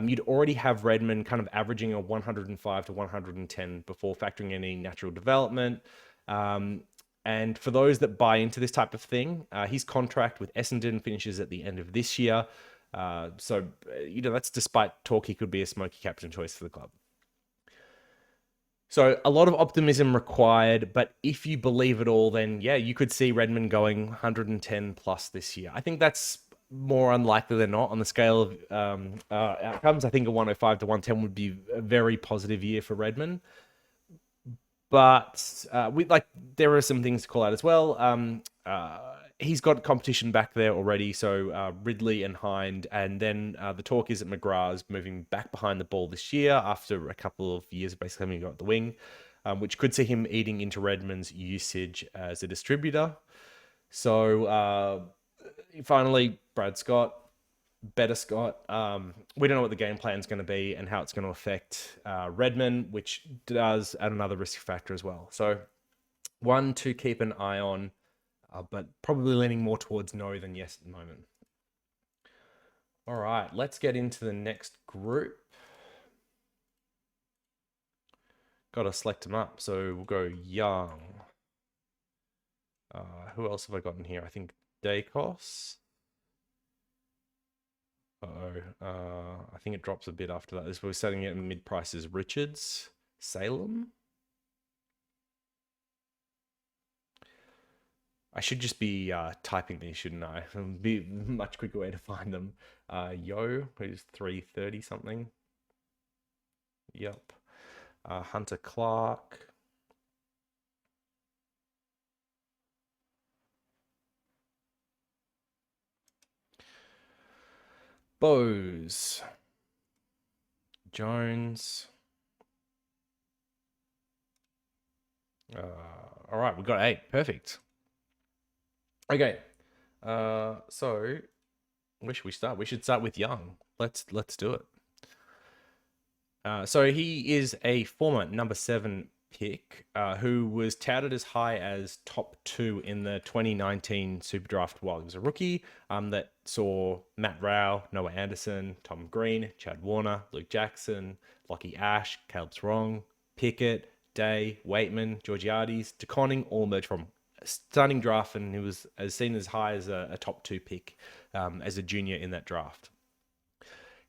you'd already have Redman kind of averaging a 105 to 110 before factoring in any natural development. And for those that buy into this type of thing, his contract with Essendon finishes at the end of this year. So, that's despite talk he could be a smoky captain choice for the club. So a lot of optimism required, but if you believe it all, then yeah, you could see Redman going 110 plus this year. I think that's more unlikely than not on the scale of outcomes. I think a 105 to 110 would be a very positive year for Redman. But there are some things to call out as well. He's got competition back there already, so Ridley and Hind, and then the talk is that McGrath's moving back behind the ball this year after a couple of years basically having got the wing, which could see him eating into Redman's usage as a distributor. So finally, Brad Scott, better Scott. We don't know what the game plan is going to be and how it's going to affect Redman, which does add another risk factor as well. So one to keep an eye on, but probably leaning more towards no than yes at the moment. All right, let's get into the next group. Got to select them up. So we'll go Young. Who else have I got in here? I think Daicos. I think it drops a bit after that. This we're setting it in mid prices. Richards, Salem. I should just be typing these, shouldn't I? It would be a much quicker way to find them. Yeo, who's 330 something. Yep. Hunter Clark. Bose. Jones. All right, we've got 8. Perfect. Okay. So where should we start? We should start with Young. Let's do it. So he is a former number 7 pick who was touted as high as top 2 in the 2019 Super Draft while he was a rookie. That saw Matt Rao, Noah Anderson, Tom Green, Chad Warner, Luke Jackson, Lockie Ash, Caleb Strong, Pickett, Day, Waitman, Georgiades, De Koning all emerged from a stunning draft, and he was seen as high as a top 2 pick as a junior in that draft.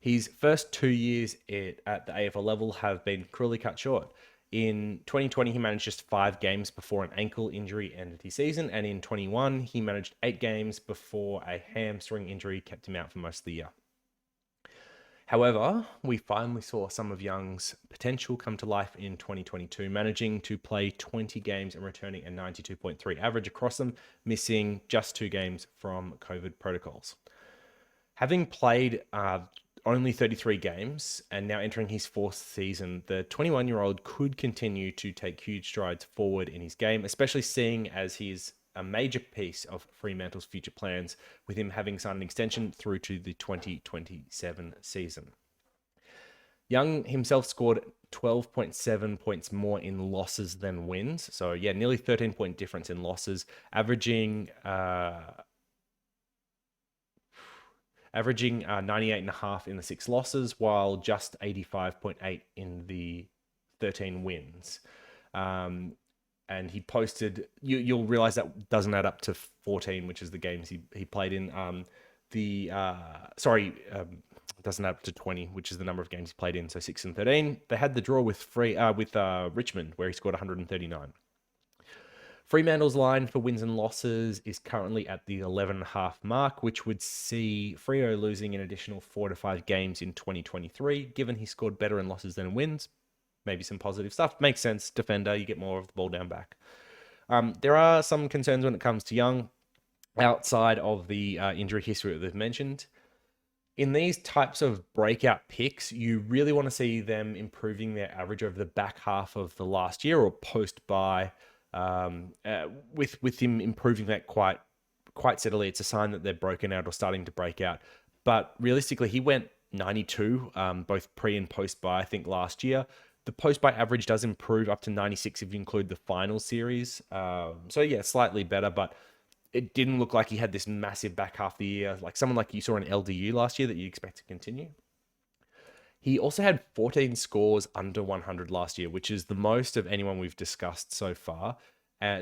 His first 2 years at the AFL level have been cruelly cut short. In 2020, he managed just 5 games before an ankle injury ended his season, and in 21, he managed 8 games before a hamstring injury kept him out for most of the year. However, we finally saw some of Young's potential come to life in 2022, managing to play 20 games and returning a 92.3 average across them, missing just 2 games from COVID protocols. Having played only 33 games and now entering his 4th season, the 21-year-old could continue to take huge strides forward in his game, especially seeing as he is a major piece of Fremantle's future plans, with him having signed an extension through to the 2027 season. Young himself scored 12.7 points more in losses than wins. So yeah, nearly 13-point difference in losses, averaging 98.5 in the 6 losses, while just 85.8 in the 13 wins. And he posted, you'll realize that doesn't add up to 14, which is the games he played in. Doesn't add up to 20, which is the number of games he played in. So 6 and 13. They had the draw with Richmond, where he scored 139. Fremantle's line for wins and losses is currently at the 11.5 mark, which would see Freo losing an additional 4 to 5 games in 2023, given he scored better in losses than wins. Maybe some positive stuff. Makes sense. Defender, you get more of the ball down back. There are some concerns when it comes to Young, outside of the injury history that they've mentioned. In these types of breakout picks, you really want to see them improving their average over the back half of the last year or post-bye. With him improving that quite steadily, it's a sign that they're broken out or starting to break out. But realistically, he went 92, both pre and post-bye, I think, last year. The post-bye average does improve up to 96 if you include the final series. So yeah, slightly better, but it didn't look like he had this massive back half of the year, like someone like you saw in LDU last year that you expect to continue. He also had 14 scores under 100 last year, which is the most of anyone we've discussed so far.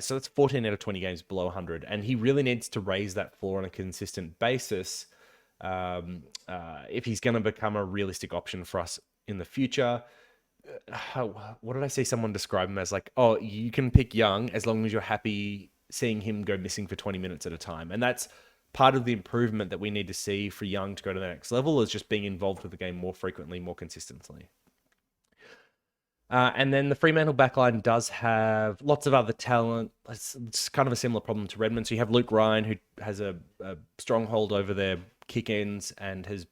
So that's 14 out of 20 games below 100. And he really needs to raise that floor on a consistent basis if he's going to become a realistic option for us in the future. What did I see someone describe him as? Like, oh, you can pick Young as long as you're happy seeing him go missing for 20 minutes at a time. And that's part of the improvement that we need to see for Young to go to the next level, is just being involved with the game more frequently, more consistently. And then the Fremantle backline does have lots of other talent. It's kind of a similar problem to Redman. So you have Luke Ryan, who has a stronghold over their kick-ins and has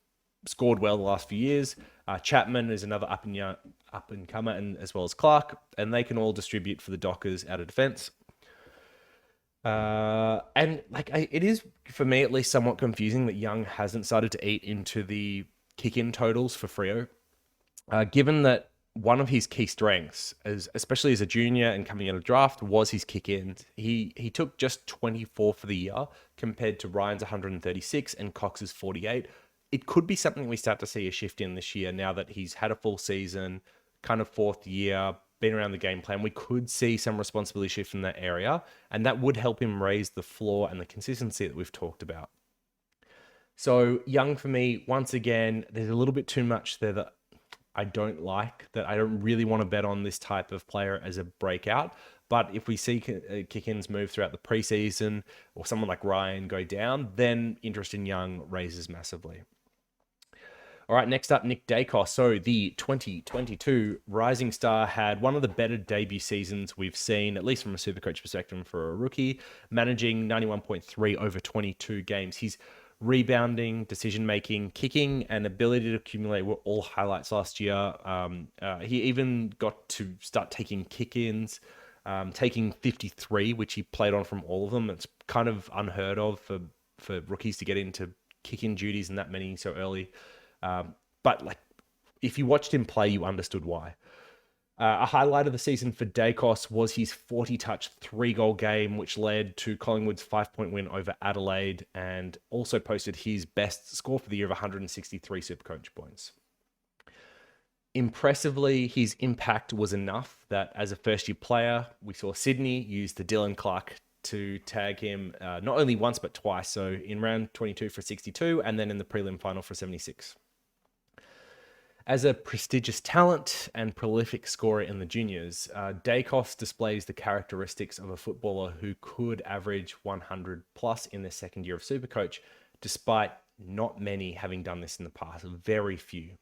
scored well the last few years. Chapman is another up-and-comer, and as well as Clark, and they can all distribute for the Dockers out of defense. And like it is, for me at least, somewhat confusing that Young hasn't started to eat into the kick-in totals for Freo, given that one of his key strengths, especially as a junior and coming out of draft, was his kick-ins. He took just 24 for the year compared to Ryan's 136 and Cox's 48. It could be something we start to see a shift in this year now that he's had a full season, kind of 4th year, been around the game plan. We could see some responsibility shift in that area, and that would help him raise the floor and the consistency that we've talked about. So Young, for me, once again, there's a little bit too much there that I don't like, that I don't really want to bet on this type of player as a breakout. But if we see kick-ins move throughout the preseason or someone like Ryan go down, then interest in Young raises massively. All right, next up, Nick Daicos. So the 2022 Rising Star had one of the better debut seasons we've seen, at least from a SuperCoach perspective for a rookie, managing 91.3 over 22 games. His rebounding, decision-making, kicking, and ability to accumulate were all highlights last year. He even got to start taking kick-ins, taking 53, which he played on from all of them. It's kind of unheard of for rookies to get into kick-in duties and that many so early. But like, if you watched him play, you understood why. A highlight of the season for Daicos was his 40-touch 3-goal game, which led to Collingwood's 5-point win over Adelaide, and also posted his best score for the year of 163 SuperCoach points. Impressively, his impact was enough that as a first-year player, we saw Sydney use the Dylan Clark to tag him not only once but twice. So in round 22 for 62 and then in the prelim final for 76. As a prestigious talent and prolific scorer in the juniors, Daicos displays the characteristics of a footballer who could average 100 plus in their second year of SuperCoach, despite not many having done this in the past, very few.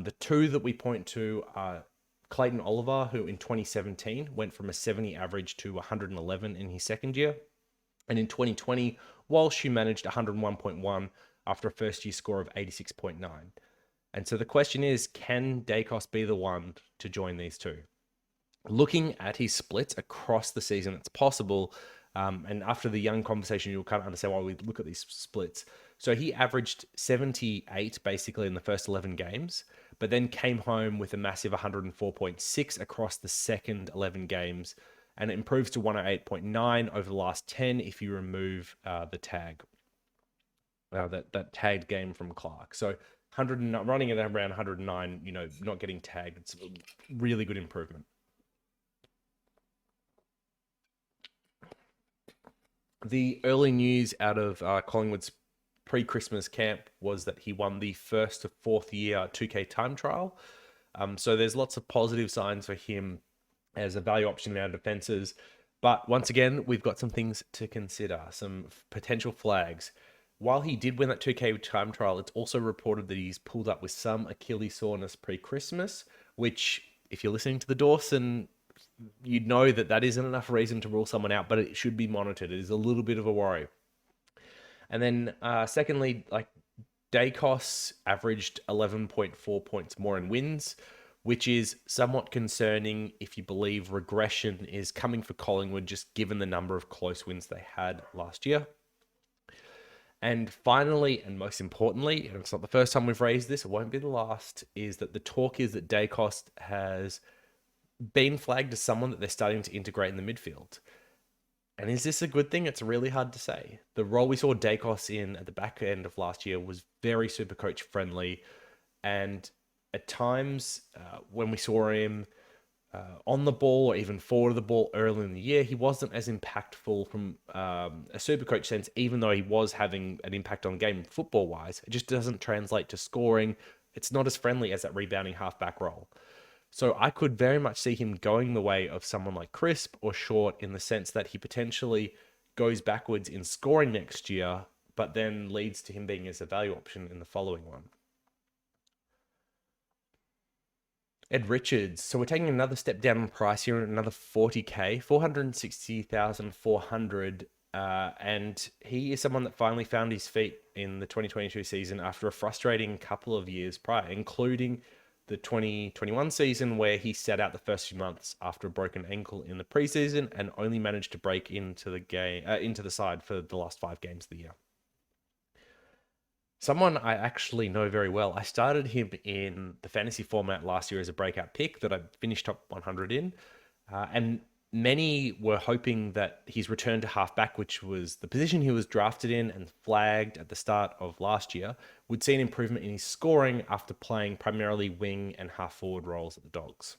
The two that we point to are Clayton Oliver, who in 2017 went from a 70 average to 111 in his second year. And in 2020, Walsh, who managed 101.1 after a first year score of 86.9. And so the question is, can Daicos be the one to join these two? Looking at his splits across the season, it's possible. And after the Young conversation, you'll kind of understand why we look at these splits. So he averaged 78 basically in the first 11 games, but then came home with a massive 104.6 across the second 11 games, and it improves to 108.9 over the last 10 if you remove the tag, that tagged game from Clark. So 100 running at around 109, not getting tagged. It's a really good improvement. The early news out of Collingwood's pre-Christmas camp was that he won the first to fourth year 2K time trial. So there's lots of positive signs for him as a value option in our defenses. But once again, we've got some things to consider, some potential flags. While he did win that 2K time trial, it's also reported that he's pulled up with some Achilles soreness pre-Christmas, which, if you're listening to the Dawson, you'd know that isn't enough reason to rule someone out, but it should be monitored. It is a little bit of a worry. And then secondly, Daicos averaged 11.4 points more in wins, which is somewhat concerning if you believe regression is coming for Collingwood, just given the number of close wins they had last year. And finally, and most importantly, and it's not the first time we've raised this, it won't be the last, is that the talk is that Daicos has been flagged as someone that they're starting to integrate in the midfield. And is this a good thing? It's really hard to say. The role we saw Daicos in at the back end of last year was very SuperCoach friendly. And at times when we saw him on the ball or even forward of the ball early in the year, he wasn't as impactful from a SuperCoach sense, even though he was having an impact on game football-wise. It just doesn't translate to scoring. It's not as friendly as that rebounding halfback role. So I could very much see him going the way of someone like Crisp or Short, in the sense that he potentially goes backwards in scoring next year, but then leads to him being as a value option in the following one. Ed Richards. So we're taking another step down in price here, another 40k, 460,400. And he is someone that finally found his feet in the 2022 season after a frustrating couple of years prior, including the 2021 season, where he sat out the first few months after a broken ankle in the preseason and only managed to break into the side for the last 5 games of the year. Someone I actually know very well. I started him in the fantasy format last year as a breakout pick that I finished top 100 in. And many were hoping that his return to halfback, which was the position he was drafted in and flagged at the start of last year, would see an improvement in his scoring after playing primarily wing and half forward roles at the Dogs.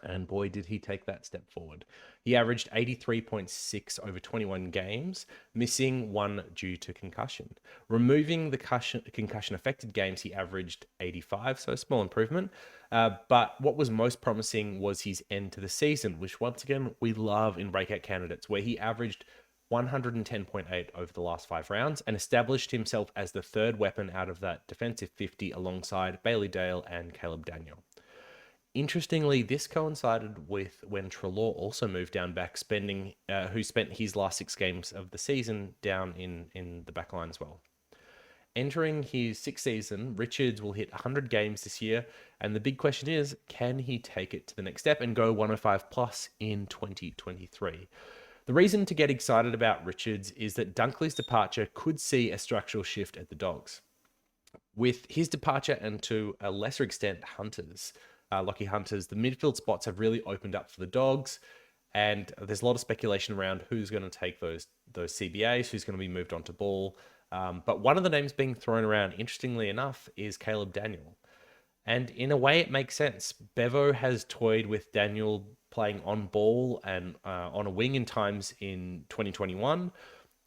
And boy, did he take that step forward. He averaged 83.6 over 21 games, missing 1 due to concussion. Removing the concussion-affected games, he averaged 85, so a small improvement. But what was most promising was his end to the season, which once again, we love in breakout candidates, where he averaged 110.8 over the last 5 rounds and established himself as the third weapon out of that defensive 50 alongside Bailey Dale and Caleb Daniel. Interestingly, this coincided with when Treloar also moved down back, who spent his last 6 games of the season down in the back line as well. Entering his 6th season, Richards will hit 100 games this year, and the big question is, can he take it to the next step and go 105 plus in 2023? The reason to get excited about Richards is that Dunkley's departure could see a structural shift at the Dogs. With his departure, and to a lesser extent Hunter's, Lockie Hunter's, the midfield spots have really opened up for the Dogs, and there's a lot of speculation around who's going to take those CBAs, who's going to be moved onto ball. But one of the names being thrown around, interestingly enough, is Caleb Daniel. And in a way, it makes sense. Bevo has toyed with Daniel playing on ball and on a wing in times in 2021.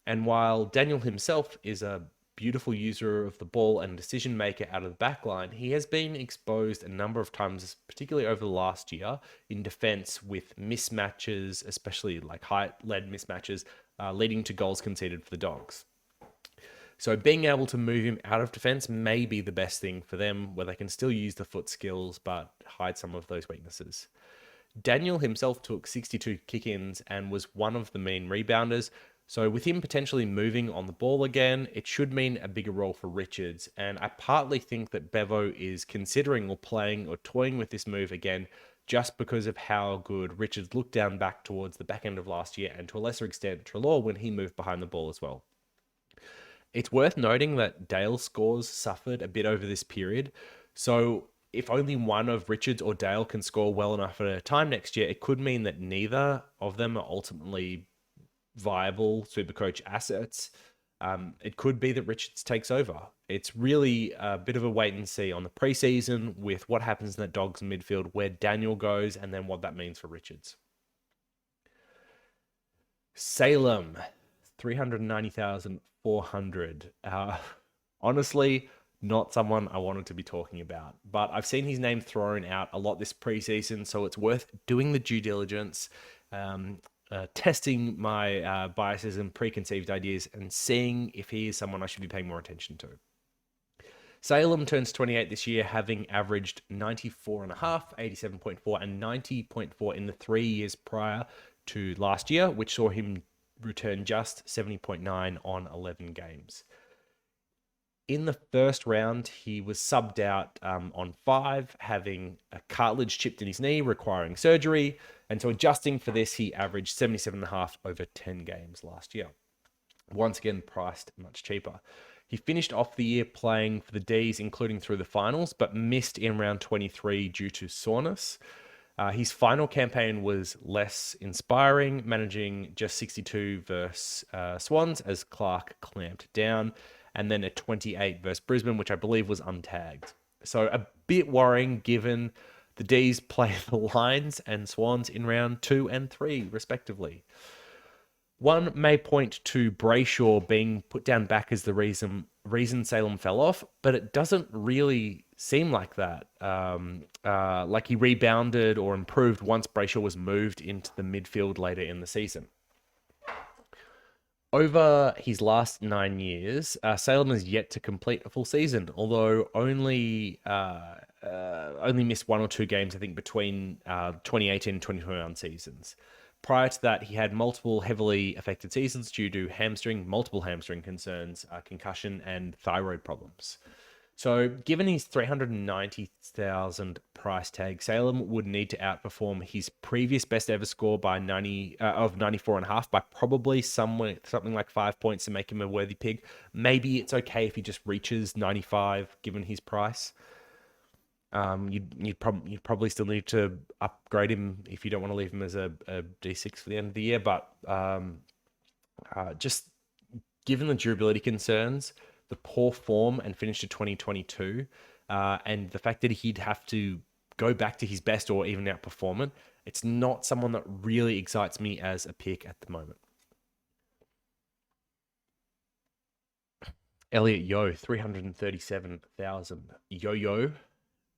And while Daniel himself is a beautiful user of the ball and decision maker out of the back line, he has been exposed a number of times, particularly over the last year, in defense with mismatches, especially like height-led mismatches, leading to goals conceded for the Dogs. So being able to move him out of defense may be the best thing for them, where they can still use the foot skills, but hide some of those weaknesses. Daniel himself took 62 kick-ins and was one of the main rebounders. So with him potentially moving on the ball again, it should mean a bigger role for Richards. And I partly think that Bevo is considering or playing or toying with this move again, just because of how good Richards looked down back towards the back end of last year, and to a lesser extent Treloar when he moved behind the ball as well. It's worth noting that Dale's scores suffered a bit over this period. So if only one of Richards or Dale can score well enough at a time next year, it could mean that neither of them are ultimately viable SuperCoach assets. It could be that Richards takes over. It's really a bit of a wait and see on the preseason with what happens in that Dogs midfield, where Daniel goes, and then what that means for Richards. Salem, 390,400. Honestly, not someone I wanted to be talking about, but I've seen his name thrown out a lot this preseason, so it's worth doing the due diligence, testing my biases and preconceived ideas, and seeing if he is someone I should be paying more attention to. Salem turns 28 this year, having averaged 94.5, 87.4, and 90.4 in the 3 years prior to last year, which saw him return just 70.9 on 11 games. In the first round, he was subbed out on 5, having a cartilage chipped in his knee, requiring surgery. And so adjusting for this, he averaged 77.5 over 10 games last year. Once again, priced much cheaper. He finished off the year playing for the Ds, including through the finals, but missed in round 23 due to soreness. His final campaign was less inspiring, managing just 62 versus Swans as Clark clamped down, and then a 28 versus Brisbane, which I believe was untagged. So a bit worrying given the Ds play the Lions and Swans in round 2 and 3, respectively. One may point to Brayshaw being put down back as the reason Salem fell off, but it doesn't really seem like that. Like he rebounded or improved once Brayshaw was moved into the midfield later in the season. Over his last 9 years, Salem has yet to complete a full season, although only missed 1 or 2 games, I think, between 2018 and 2021 seasons. Prior to that, he had multiple heavily affected seasons due to multiple hamstring concerns, concussion, and thyroid problems. So given his 390,000 price tag, Salem would need to outperform his previous best ever score by 94.5 by probably something like 5 points to make him a worthy pick. Maybe it's okay if he just reaches 95 given his price. You'd probably still need to upgrade him if you don't want to leave him as a D6 for the end of the year. But just given the durability concerns, the poor form and finish to 2022, and the fact that he'd have to go back to his best or even outperform it, it's not someone that really excites me as a pick at the moment. Elliot Yeo, 337,000. Yo-Yo,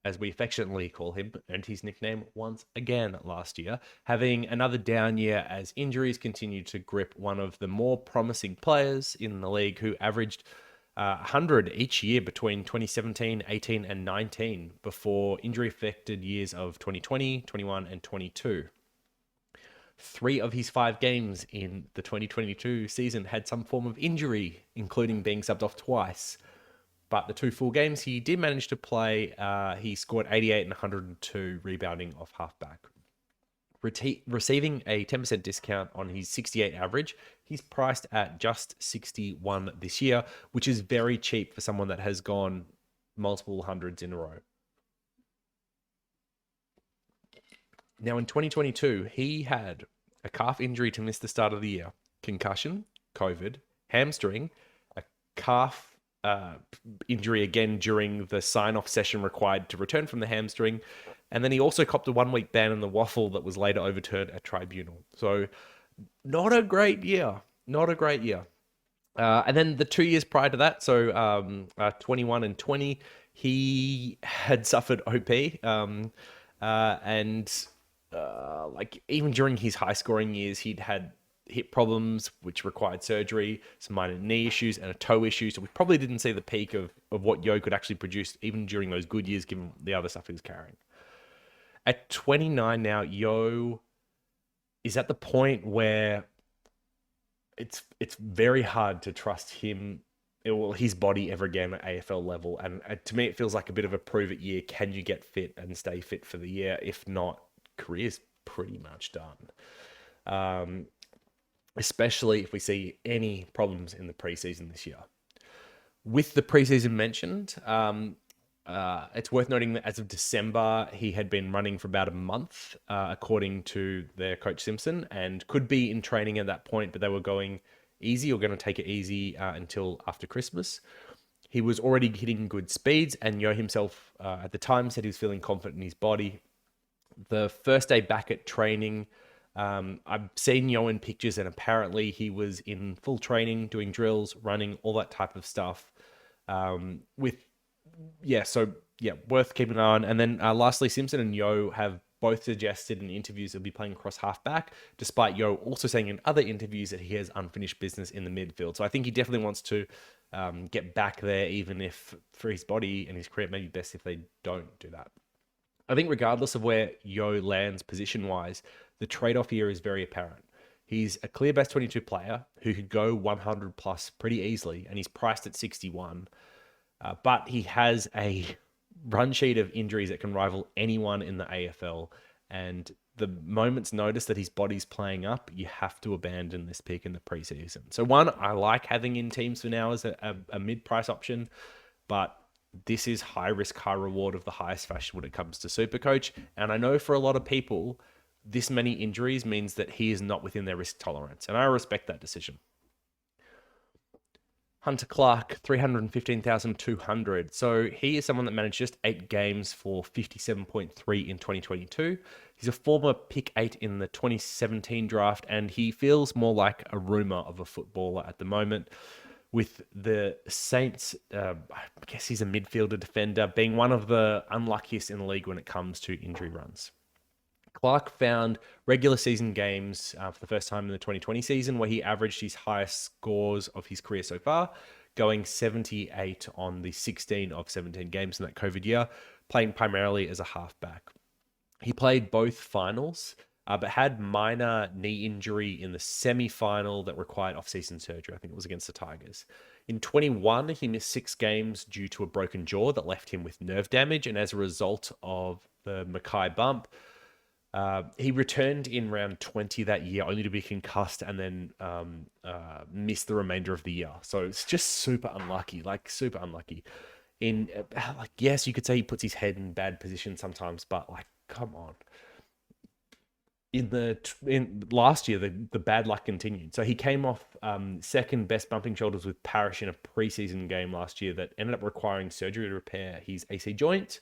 as we affectionately call him, earned his nickname once again last year, having another down year as injuries continued to grip one of the more promising players in the league, who averaged 100 each year between 2017, 18, and 19 before injury-affected years of 2020, 21, and 22. 3 of his 5 games in the 2022 season had some form of injury, including being subbed off twice. But the 2 full games he did manage to play, he scored 88 and 102, rebounding off halfback. Receiving a 10% discount on his 68 average, he's priced at just 61 this year, which is very cheap for someone that has gone multiple hundreds in a row. Now, in 2022, he had a calf injury to miss the start of the year, concussion, COVID, hamstring, a calf injury again during the sign-off session required to return from the hamstring. And then he also copped a 1-week ban in the waffle that was later overturned at tribunal. So not a great year. Not a great year. And then the 2 years prior to that, so 21 and 20, he had suffered OP. And like even during his high scoring years, he'd had hip problems, which required surgery, some minor knee issues, and a toe issue. So we probably didn't see the peak of what Yeo could actually produce, even during those good years, given the other stuff he was carrying. At 29 now, Yeo is at the point where it's very hard to trust him, his body ever again at AFL level. And to me, it feels like a bit of a prove it year. Can you get fit and stay fit for the year? If not, career's pretty much done. Especially if we see any problems in the preseason this year. With the preseason mentioned, it's worth noting that as of December, he had been running for about a month, according to their coach Simpson, and could be in training at that point, but they were going easy or going to take it easy until after Christmas. He was already hitting good speeds, and Yeo himself at the time said he was feeling confident in his body. The first day back at training, I've seen Yeo in pictures, and apparently he was in full training, doing drills, running, all that type of stuff. Worth keeping an eye on. And then lastly, Simpson and Yeo have both suggested in interviews he'll be playing across halfback, despite Yeo also saying in other interviews that he has unfinished business in the midfield. So I think he definitely wants to get back there, even if for his body and his career, it may be best if they don't do that. I think regardless of where Yeo lands position-wise, the trade-off here is very apparent. He's a clear best 22 player who could go 100 plus pretty easily, and he's priced at 61. But he has a run sheet of injuries that can rival anyone in the AFL. And the moment's notice that his body's playing up, you have to abandon this pick in the preseason. So one, I like having in teams for now as a mid-price option, but this is high risk, high reward of the highest fashion when it comes to SuperCoach. And I know for a lot of people, this many injuries means that he is not within their risk tolerance. And I respect that decision. Hunter Clark, 315,200. So he is someone that managed just 8 games for 57.3 in 2022. He's a former pick 8 in the 2017 draft, and he feels more like a rumor of a footballer at the moment. With the Saints, I guess he's a midfielder defender, being one of the unluckiest in the league when it comes to injury runs. Clark found regular season games for the first time in the 2020 season where he averaged his highest scores of his career so far, going 78 on the 16 of 17 games in that COVID year, playing primarily as a halfback. He played both finals, but had minor knee injury in the semi-final that required off-season surgery. I think it was against the Tigers. In 21, he missed 6 games due to a broken jaw that left him with nerve damage, and as a result of the Mackay bump, he returned in round 20 that year, only to be concussed and then miss the remainder of the year. So it's just super unlucky, super unlucky. Yes, you could say he puts his head in bad position sometimes, but come on. In last year, the bad luck continued. So he came off second best bumping shoulders with Parrish in a preseason game last year that ended up requiring surgery to repair his AC joint.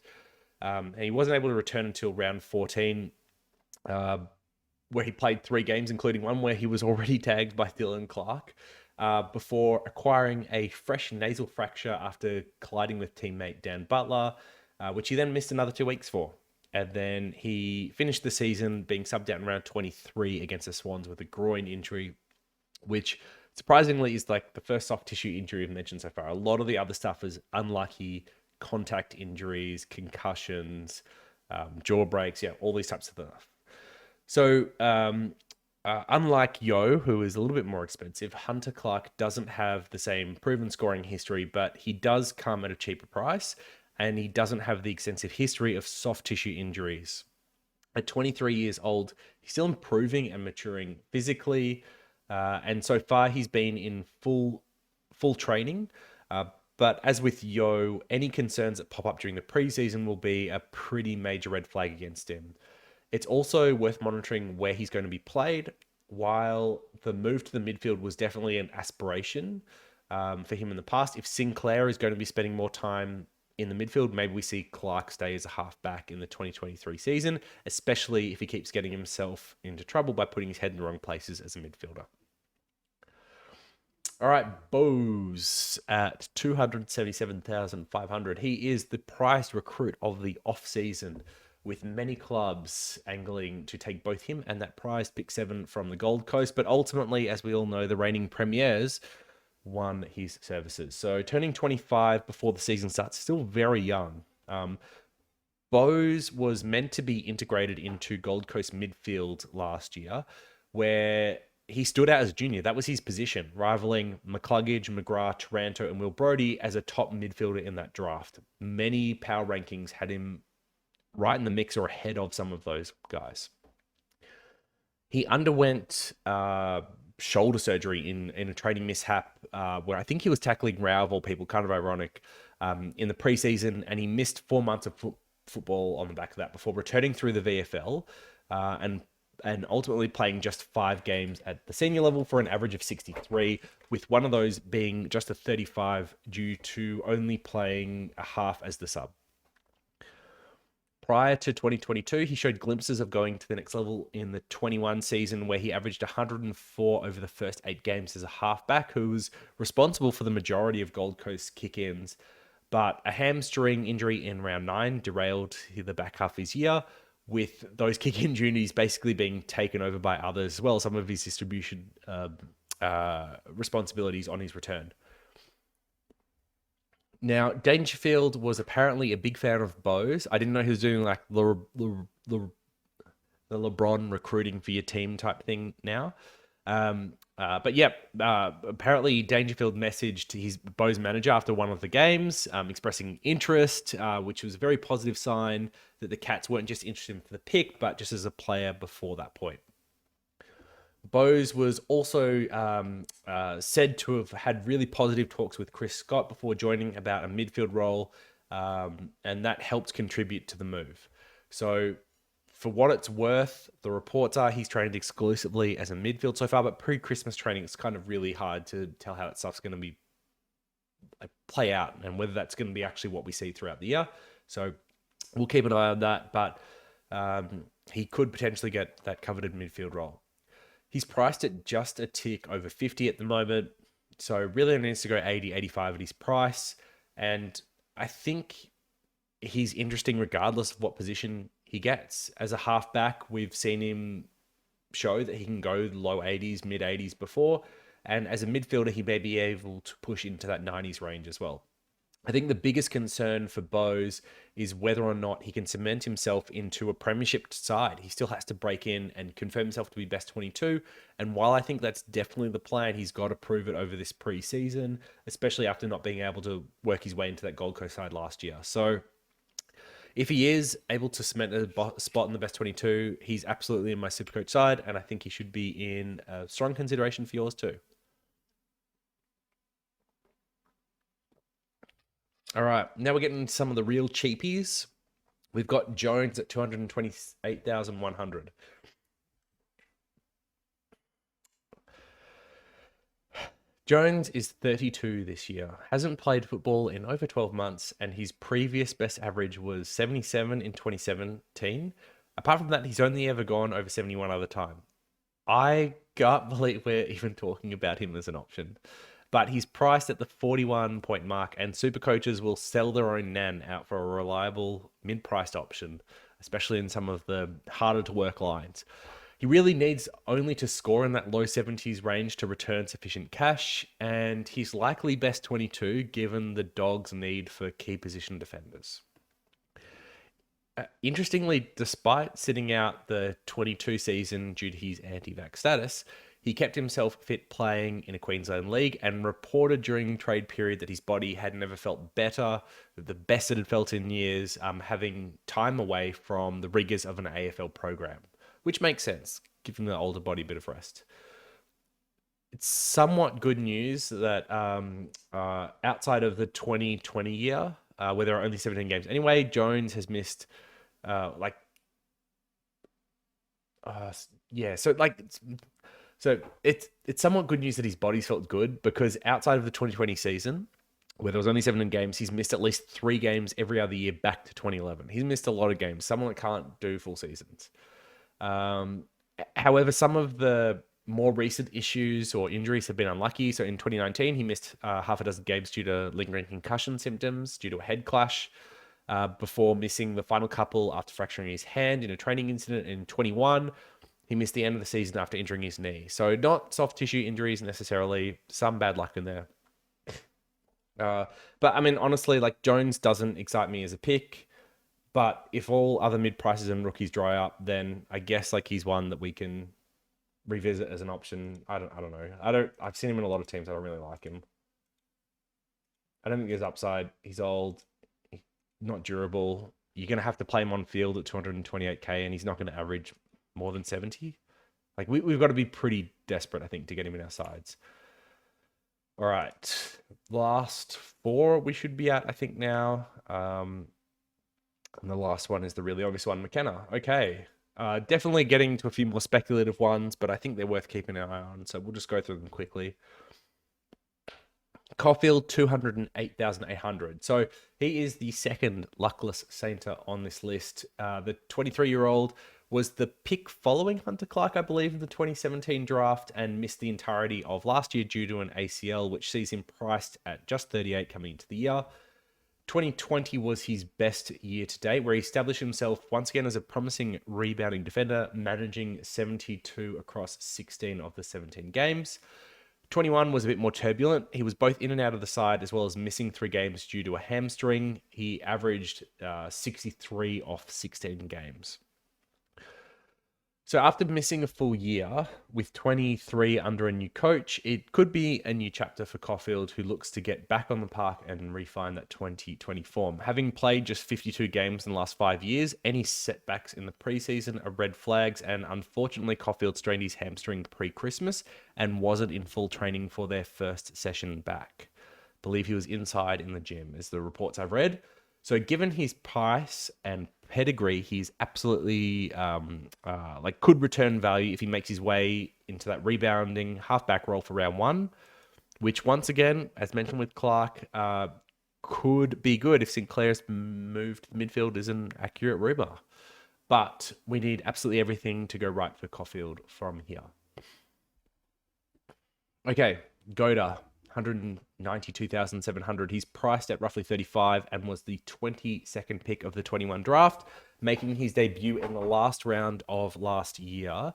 And he wasn't able to return until round 14, where he played 3 games, including one where he was already tagged by Dylan Clark, before acquiring a fresh nasal fracture after colliding with teammate Dan Butler, which he then missed another 2 weeks for. And then he finished the season being subbed out in round 23 against the Swans with a groin injury, which surprisingly is the first soft tissue injury we've mentioned so far. A lot of the other stuff is unlucky contact injuries, concussions, jaw breaks, all these types of stuff. So unlike Yeo, who is a little bit more expensive, Hunter Clark doesn't have the same proven scoring history, but he does come at a cheaper price, and he doesn't have the extensive history of soft tissue injuries. At 23 years old, he's still improving and maturing physically, and so far he's been in full training. But as with Yeo, any concerns that pop up during the preseason will be a pretty major red flag against him. It's also worth monitoring where he's going to be played. While the move to the midfield was definitely an aspiration, for him in the past. If Sinclair is going to be spending more time in the midfield, maybe we see Clark stay as a halfback in the 2023 season, especially if he keeps getting himself into trouble by putting his head in the wrong places as a midfielder. All right, Bose at 277,500. He is the prized recruit of the off-season, with many clubs angling to take both him and that prized pick 7 from the Gold Coast. But ultimately, as we all know, the reigning premiers won his services. So turning 25 before the season starts, still very young. Bose was meant to be integrated into Gold Coast midfield last year, where he stood out as a junior. That was his position, rivaling McCluggage, McGrath, Taranto, and Will Brodie as a top midfielder in that draft. Many power rankings had him right in the mix or ahead of some of those guys. He underwent shoulder surgery in a training mishap where I think he was tackling Rao of all people, kind of ironic, in the preseason, and he missed 4 months of football on the back of that before returning through the VFL and ultimately playing just 5 games at the senior level for an average of 63, with one of those being just a 35 due to only playing a half as the sub. Prior to 2022, he showed glimpses of going to the next level in the 21 season, where he averaged 104 over the first 8 games as a halfback, who was responsible for the majority of Gold Coast kick-ins. But a hamstring injury in round 9 derailed the back half of his year, with those kick-in duties basically being taken over by others as well, some of his distribution responsibilities on his return. Now, Dangerfield was apparently a big fan of Bose. I didn't know he was doing like the LeBron recruiting for your team type thing now. But yeah, apparently Dangerfield messaged his Bose manager after one of the games, expressing interest, which was a very positive sign that the Cats weren't just interested in the pick, but just as a player before that point. Bose was also said to have had really positive talks with Chris Scott before joining about a midfield role, and that helped contribute to the move. So for what it's worth, the reports are he's trained exclusively as a midfield so far, but pre-Christmas training, it's kind of really hard to tell how that stuff's going to be play out and whether that's going to be actually what we see throughout the year. So we'll keep an eye on that, but he could potentially get that coveted midfield role. He's priced at just a tick over 50 at the moment, so really needs to go 80, 85 at his price, and I think he's interesting regardless of what position he gets. As a halfback, we've seen him show that he can go low 80s, mid 80s before, and as a midfielder, he may be able to push into that 90s range as well. I think the biggest concern for Bose is whether or not he can cement himself into a premiership side. He still has to break in and confirm himself to be best 22. And while I think that's definitely the plan, he's got to prove it over this preseason, especially after not being able to work his way into that Gold Coast side last year. So if he is able to cement a spot in the best 22, he's absolutely in my SuperCoach side. And I think he should be in a strong consideration for yours too. All right, now we're getting into some of the real cheapies. We've got Jones at 228,100. Jones is 32 this year, hasn't played football in over 12 months, and his previous best average was 77 in 2017. Apart from that, he's only ever gone over 71 other time. I can't believe we're even talking about him as an option. But he's priced at the 41 point mark, and super coaches will sell their own nan out for a reliable mid-priced option, especially in some of the harder to work lines. He really needs only to score in that low 70s range to return sufficient cash, and he's likely best 22 given the Dogs' need for key position defenders. Interestingly, despite sitting out the 22 season due to his anti-vax status, he kept himself fit playing in a Queensland league and reported during trade period that his body had never felt better, the best it had felt in years, having time away from the rigors of an AFL program, which makes sense, giving the older body a bit of rest. It's somewhat good news that outside of the 2020 year, where there are only 17 games anyway, Jones has missed So it's somewhat good news that his body's felt good, because outside of the 2020 season, where there was only 17 games, he's missed at least 3 games every other year back to 2011. He's missed a lot of games. Someone that can't do full seasons. However, some of the more recent issues or injuries have been unlucky. So in 2019, he missed half a dozen games due to lingering concussion symptoms due to a head clash, before missing the final couple after fracturing his hand in a training incident. In 21, he missed the end of the season after injuring his knee. So not soft tissue injuries necessarily, some bad luck in there. But I mean, honestly, like, Jones doesn't excite me as a pick. But if all other mid prices and rookies dry up, then I guess like he's one that we can revisit as an option. I don't know. I've seen him in a lot of teams. I don't really like him. I don't think there's upside. He's old, not durable. You're going to have to play him on field at 228k, and he's not going to average more than 70. Like, we've got to be pretty desperate, I think, to get him in our sides. All right. Last 4 we should be at, I think, now. And the last one is the really obvious one, McKenna. Okay. Definitely getting to a few more speculative ones, but I think they're worth keeping an eye on. So we'll just go through them quickly. Coffield, 208,800. So he is the second luckless Sainter on this list. The 23-year-old was the pick following Hunter Clark, I believe, in the 2017 draft, and missed the entirety of last year due to an ACL, which sees him priced at just 38 coming into the year. 2020 was his best year to date, where he established himself once again as a promising rebounding defender, managing 72 across 16 of the 17 games. 21 was a bit more turbulent. He was both in and out of the side, as well as missing 3 games due to a hamstring. He averaged 63 off 16 games. So after missing a full year with 23 under a new coach, it could be a new chapter for Coffield, who looks to get back on the park and refine that 2020 form. Having played just 52 games in the last 5 years, any setbacks in the preseason are red flags, and unfortunately Coffield strained his hamstring pre-Christmas and wasn't in full training for their first session back. I believe he was inside in the gym, as the reports I've read. So given his price and pedigree, he's absolutely could return value if he makes his way into that rebounding halfback role for round 1, which once again, as mentioned with Clark, could be good if Sinclair's moved to midfield is an accurate rumor. But we need absolutely everything to go right for Coffield from here. Okay, Goda. 192,700. He's priced at roughly 35 and was the 22nd pick of the 21 draft, making his debut in the last round of last year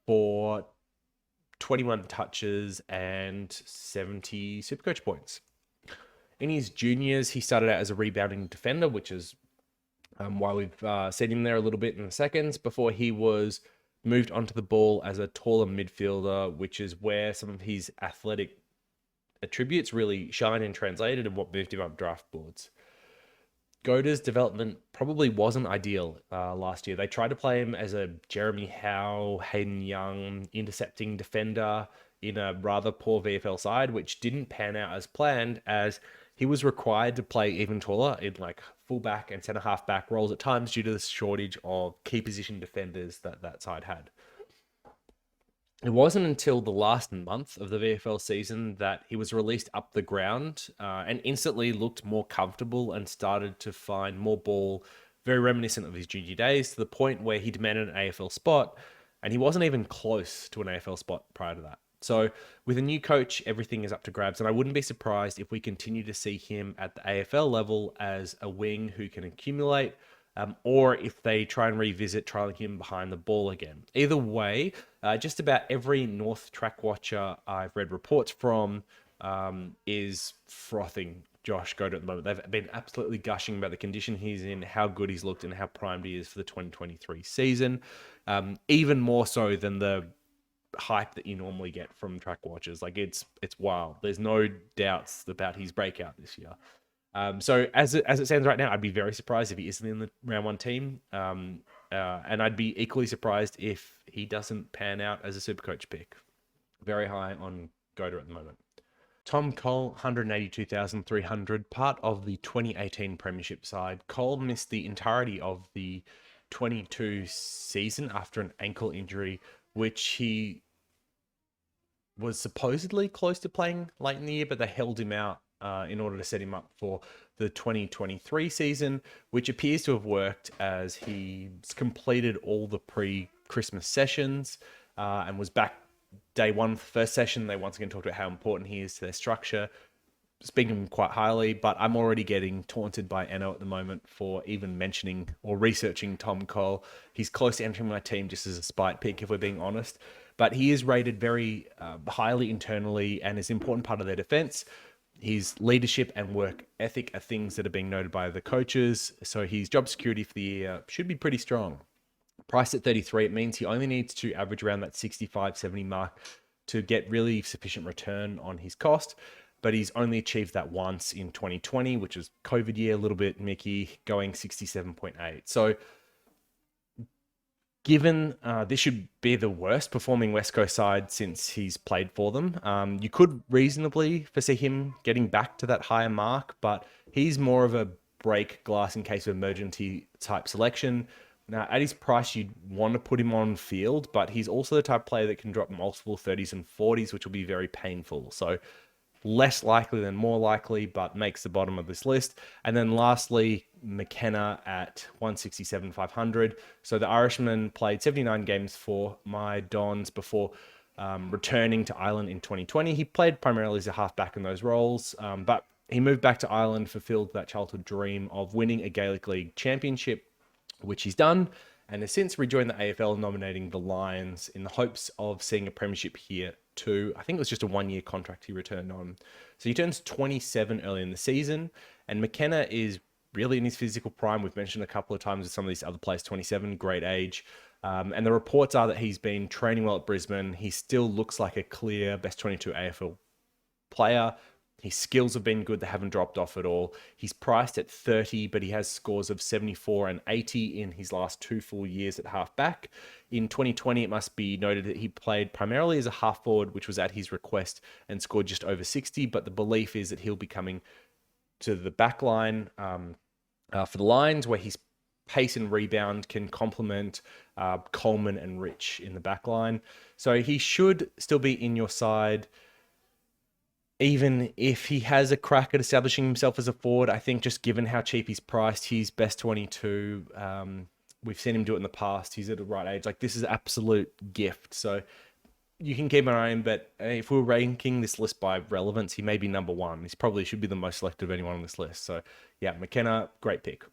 for 21 touches and 70 SuperCoach points. In his juniors, he started out as a rebounding defender, which is why we've seen him there a little bit in the seconds, before he was moved onto the ball as a taller midfielder, which is where some of his athletic attributes really shine and translated, and what moved him up draft boards. Goda's development probably wasn't ideal last year. They tried to play him as a Jeremy Howe, Hayden Young, intercepting defender in a rather poor VFL side, which didn't pan out as planned, as he was required to play even taller in like fullback and centre half-back roles at times due to the shortage of key position defenders that side had. It wasn't until the last month of the VFL season that he was released up the ground and instantly looked more comfortable and started to find more ball, very reminiscent of his junior days, to the point where he demanded an AFL spot, and he wasn't even close to an AFL spot prior to that. So with a new coach, everything is up to grabs, and I wouldn't be surprised if we continue to see him at the AFL level as a wing who can accumulate, or if they try and revisit trialing him behind the ball again. Either way, just about every North track watcher I've read reports from is frothing Josh Goda at the moment. They've been absolutely gushing about the condition he's in, how good he's looked, and how primed he is for the 2023 season. Even more so than the hype that you normally get from track watchers. Like, it's wild. There's no doubts about his breakout this year. So as it stands right now, I'd be very surprised if he isn't in the round 1 team. And I'd be equally surprised if he doesn't pan out as a SuperCoach pick. Very high on Goda at the moment. Tom Cole, 182,300, part of the 2018 Premiership side. Cole missed the entirety of the 22 season after an ankle injury, which he was supposedly close to playing late in the year, but they held him out in order to set him up for the 2023 season, which appears to have worked as he's completed all the pre-Christmas sessions and was back day one, first session. They once again talked about how important he is to their structure, speaking of him quite highly, but I'm already getting taunted by Eno at the moment for even mentioning or researching Tom Cole. He's close to entering my team just as a spite pick, if we're being honest. But he is rated very highly internally and is an important part of their defense. His leadership and work ethic are things that are being noted by the coaches. So his job security for the year should be pretty strong. Priced at 33, it means he only needs to average around that 65, 70 mark to get really sufficient return on his cost. But he's only achieved that once in 2020, which was COVID year, a little bit Mickey, going 67.8. So given this should be the worst performing West Coast side since he's played for them, you could reasonably foresee him getting back to that higher mark, but he's more of a break glass in case of emergency type selection. Now, at his price, you'd want to put him on field, but he's also the type of player that can drop multiple 30s and 40s, which will be very painful. So less likely than more likely, but makes the bottom of this list. And then lastly, McKenna at 167,500. So the Irishman played 79 games for my Dons before returning to Ireland in 2020. He played primarily as a halfback in those roles, but he moved back to Ireland, fulfilled that childhood dream of winning a Gaelic League championship, which he's done, and has since rejoined the AFL, nominating the Lions in the hopes of seeing a premiership here too. I think it was just a one-year contract he returned on. So he turns 27 early in the season, and McKenna is really in his physical prime. We've mentioned a couple of times with some of these other players, 27, great age. And the reports are that he's been training well at Brisbane. He still looks like a clear best 22 AFL player. His skills have been good. They haven't dropped off at all. He's priced at 30, but he has scores of 74 and 80 in his last 2 full years at halfback. In 2020, it must be noted that he played primarily as a half forward, which was at his request, and scored just over 60. But the belief is that he'll be coming to the back line for the Lions, where his pace and rebound can complement Coleman and Rich in the back line. So he should still be in your side. Even if he has a crack at establishing himself as a forward, I think just given how cheap he's priced, he's best 22. We've seen him do it in the past. He's at the right age. Like, this is an absolute gift. So you can keep an eye on him, but if we're ranking this list by relevance, he may be number one. He probably should be the most selected of anyone on this list. So yeah, McKenna, great pick.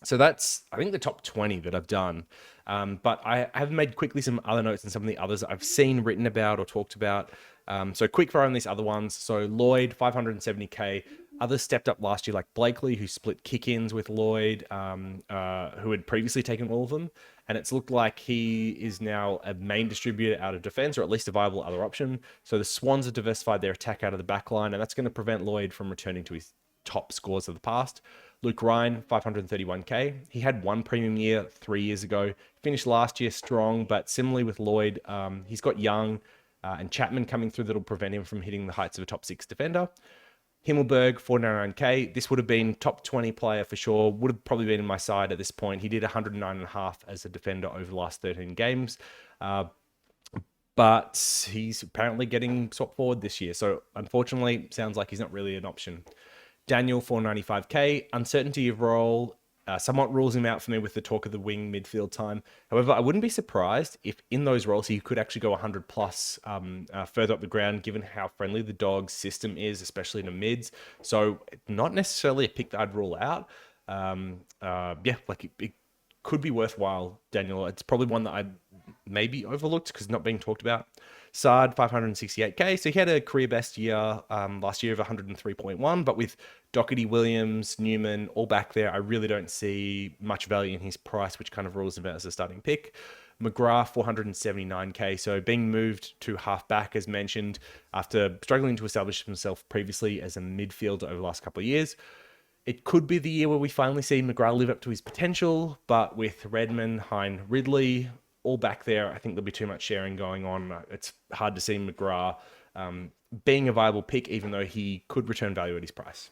So that's, I think, the top 20 that I've done. But I have made quickly some other notes and some of the others I've seen written about or talked about. So quick fire on these other ones. So Lloyd, 570k. Others stepped up last year, like Blakely, who split kick-ins with Lloyd, who had previously taken all of them. And it's looked like he is now a main distributor out of defense, or at least a viable other option. So the Swans have diversified their attack out of the back line, and that's going to prevent Lloyd from returning to his top scores of the past. Luke Ryan, 531k. He had one premium year 3 years ago. Finished last year strong, but similarly with Lloyd, he's got Young and Chapman coming through that'll prevent him from hitting the heights of a top 6 defender. Himmelberg, 499k. This would have been top 20 player for sure. Would have probably been in my side at this point. He did 109.5 as a defender over the last 13 games. But he's apparently getting swapped forward this year. So unfortunately, sounds like he's not really an option. Daniel, 495k. Uncertainty of role somewhat rules him out for me with the talk of the wing midfield time. However, I wouldn't be surprised if in those roles he could actually go 100 plus further up the ground, given how friendly the Dogs system is, especially in the mids. So not necessarily a pick that I'd rule out. Yeah, like it could be worthwhile, Daniel. It's probably one that I maybe overlooked because it's not being talked about. Sard, 568k. So he had a career best year last year of 103.1, but with Docherty, Williams, Newman all back there, I really don't see much value in his price, which kind of rules him out as a starting pick. McGrath, 479k. So being moved to halfback, as mentioned, after struggling to establish himself previously as a midfielder over the last couple of years. It could be the year where we finally see McGrath live up to his potential, but with Redman, Hine, Ridley all back there, I think there'll be too much sharing going on. It's hard to see McGrath being a viable pick, even though he could return value at his price.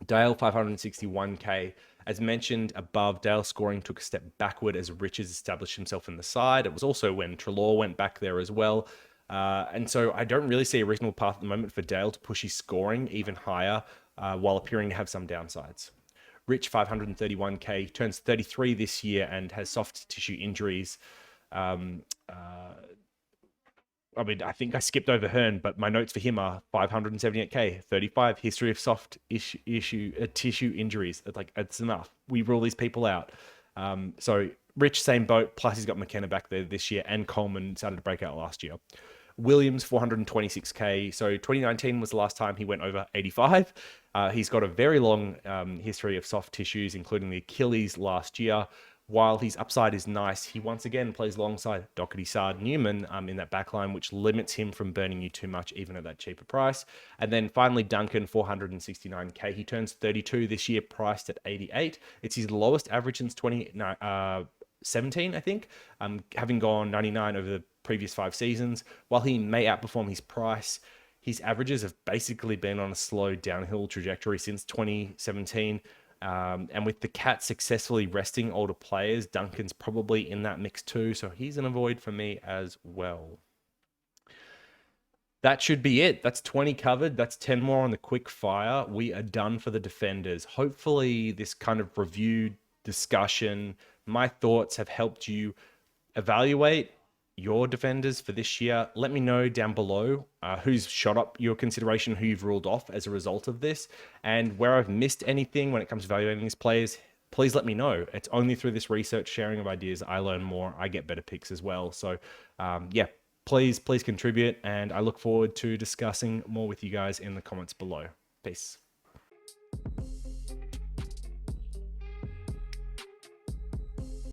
Dale, 561k. As mentioned above, Dale's scoring took a step backward as Richards established himself in the side. It was also when Treloar went back there as well. And so I don't really see a reasonable path at the moment for Dale to push his scoring even higher while appearing to have some downsides. Rich, 531k, turns 33 this year and has soft tissue injuries. I mean, I think I skipped over Hearn, but my notes for him are 578k, 35, history of soft tissue injuries. It's like, it's enough. We rule these people out. So Rich, same boat, plus he's got McKenna back there this year, and Coleman started to break out last year. Williams, 426k. So 2019 was the last time he went over 85. He's got a very long history of soft tissues, including the Achilles last year. While his upside is nice, he once again plays alongside Docherty, Sard, Newman in that backline, which limits him from burning you too much, even at that cheaper price. And then finally, Duncan, 469k. He turns 32 this year, priced at 88. It's his lowest average since 2017, I think, having gone 99 over the previous 5 seasons. While he may outperform his price, his averages have basically been on a slow downhill trajectory since 2017. And with the Cats successfully resting older players, Duncan's probably in that mix too. So he's an avoid for me as well. That should be it. That's 20 covered. That's 10 more on the quick fire. We are done for the defenders. Hopefully this kind of review discussion, my thoughts have helped you evaluate your defenders for this year. Let me know down below who's shot up your consideration, who you've ruled off as a result of this, and where I've missed anything when it comes to evaluating these players. Please let me know. It's only through this research, sharing of ideas, I learn more. I get better picks as well. So yeah, please contribute, and I look forward to discussing more with you guys in the comments below. Peace.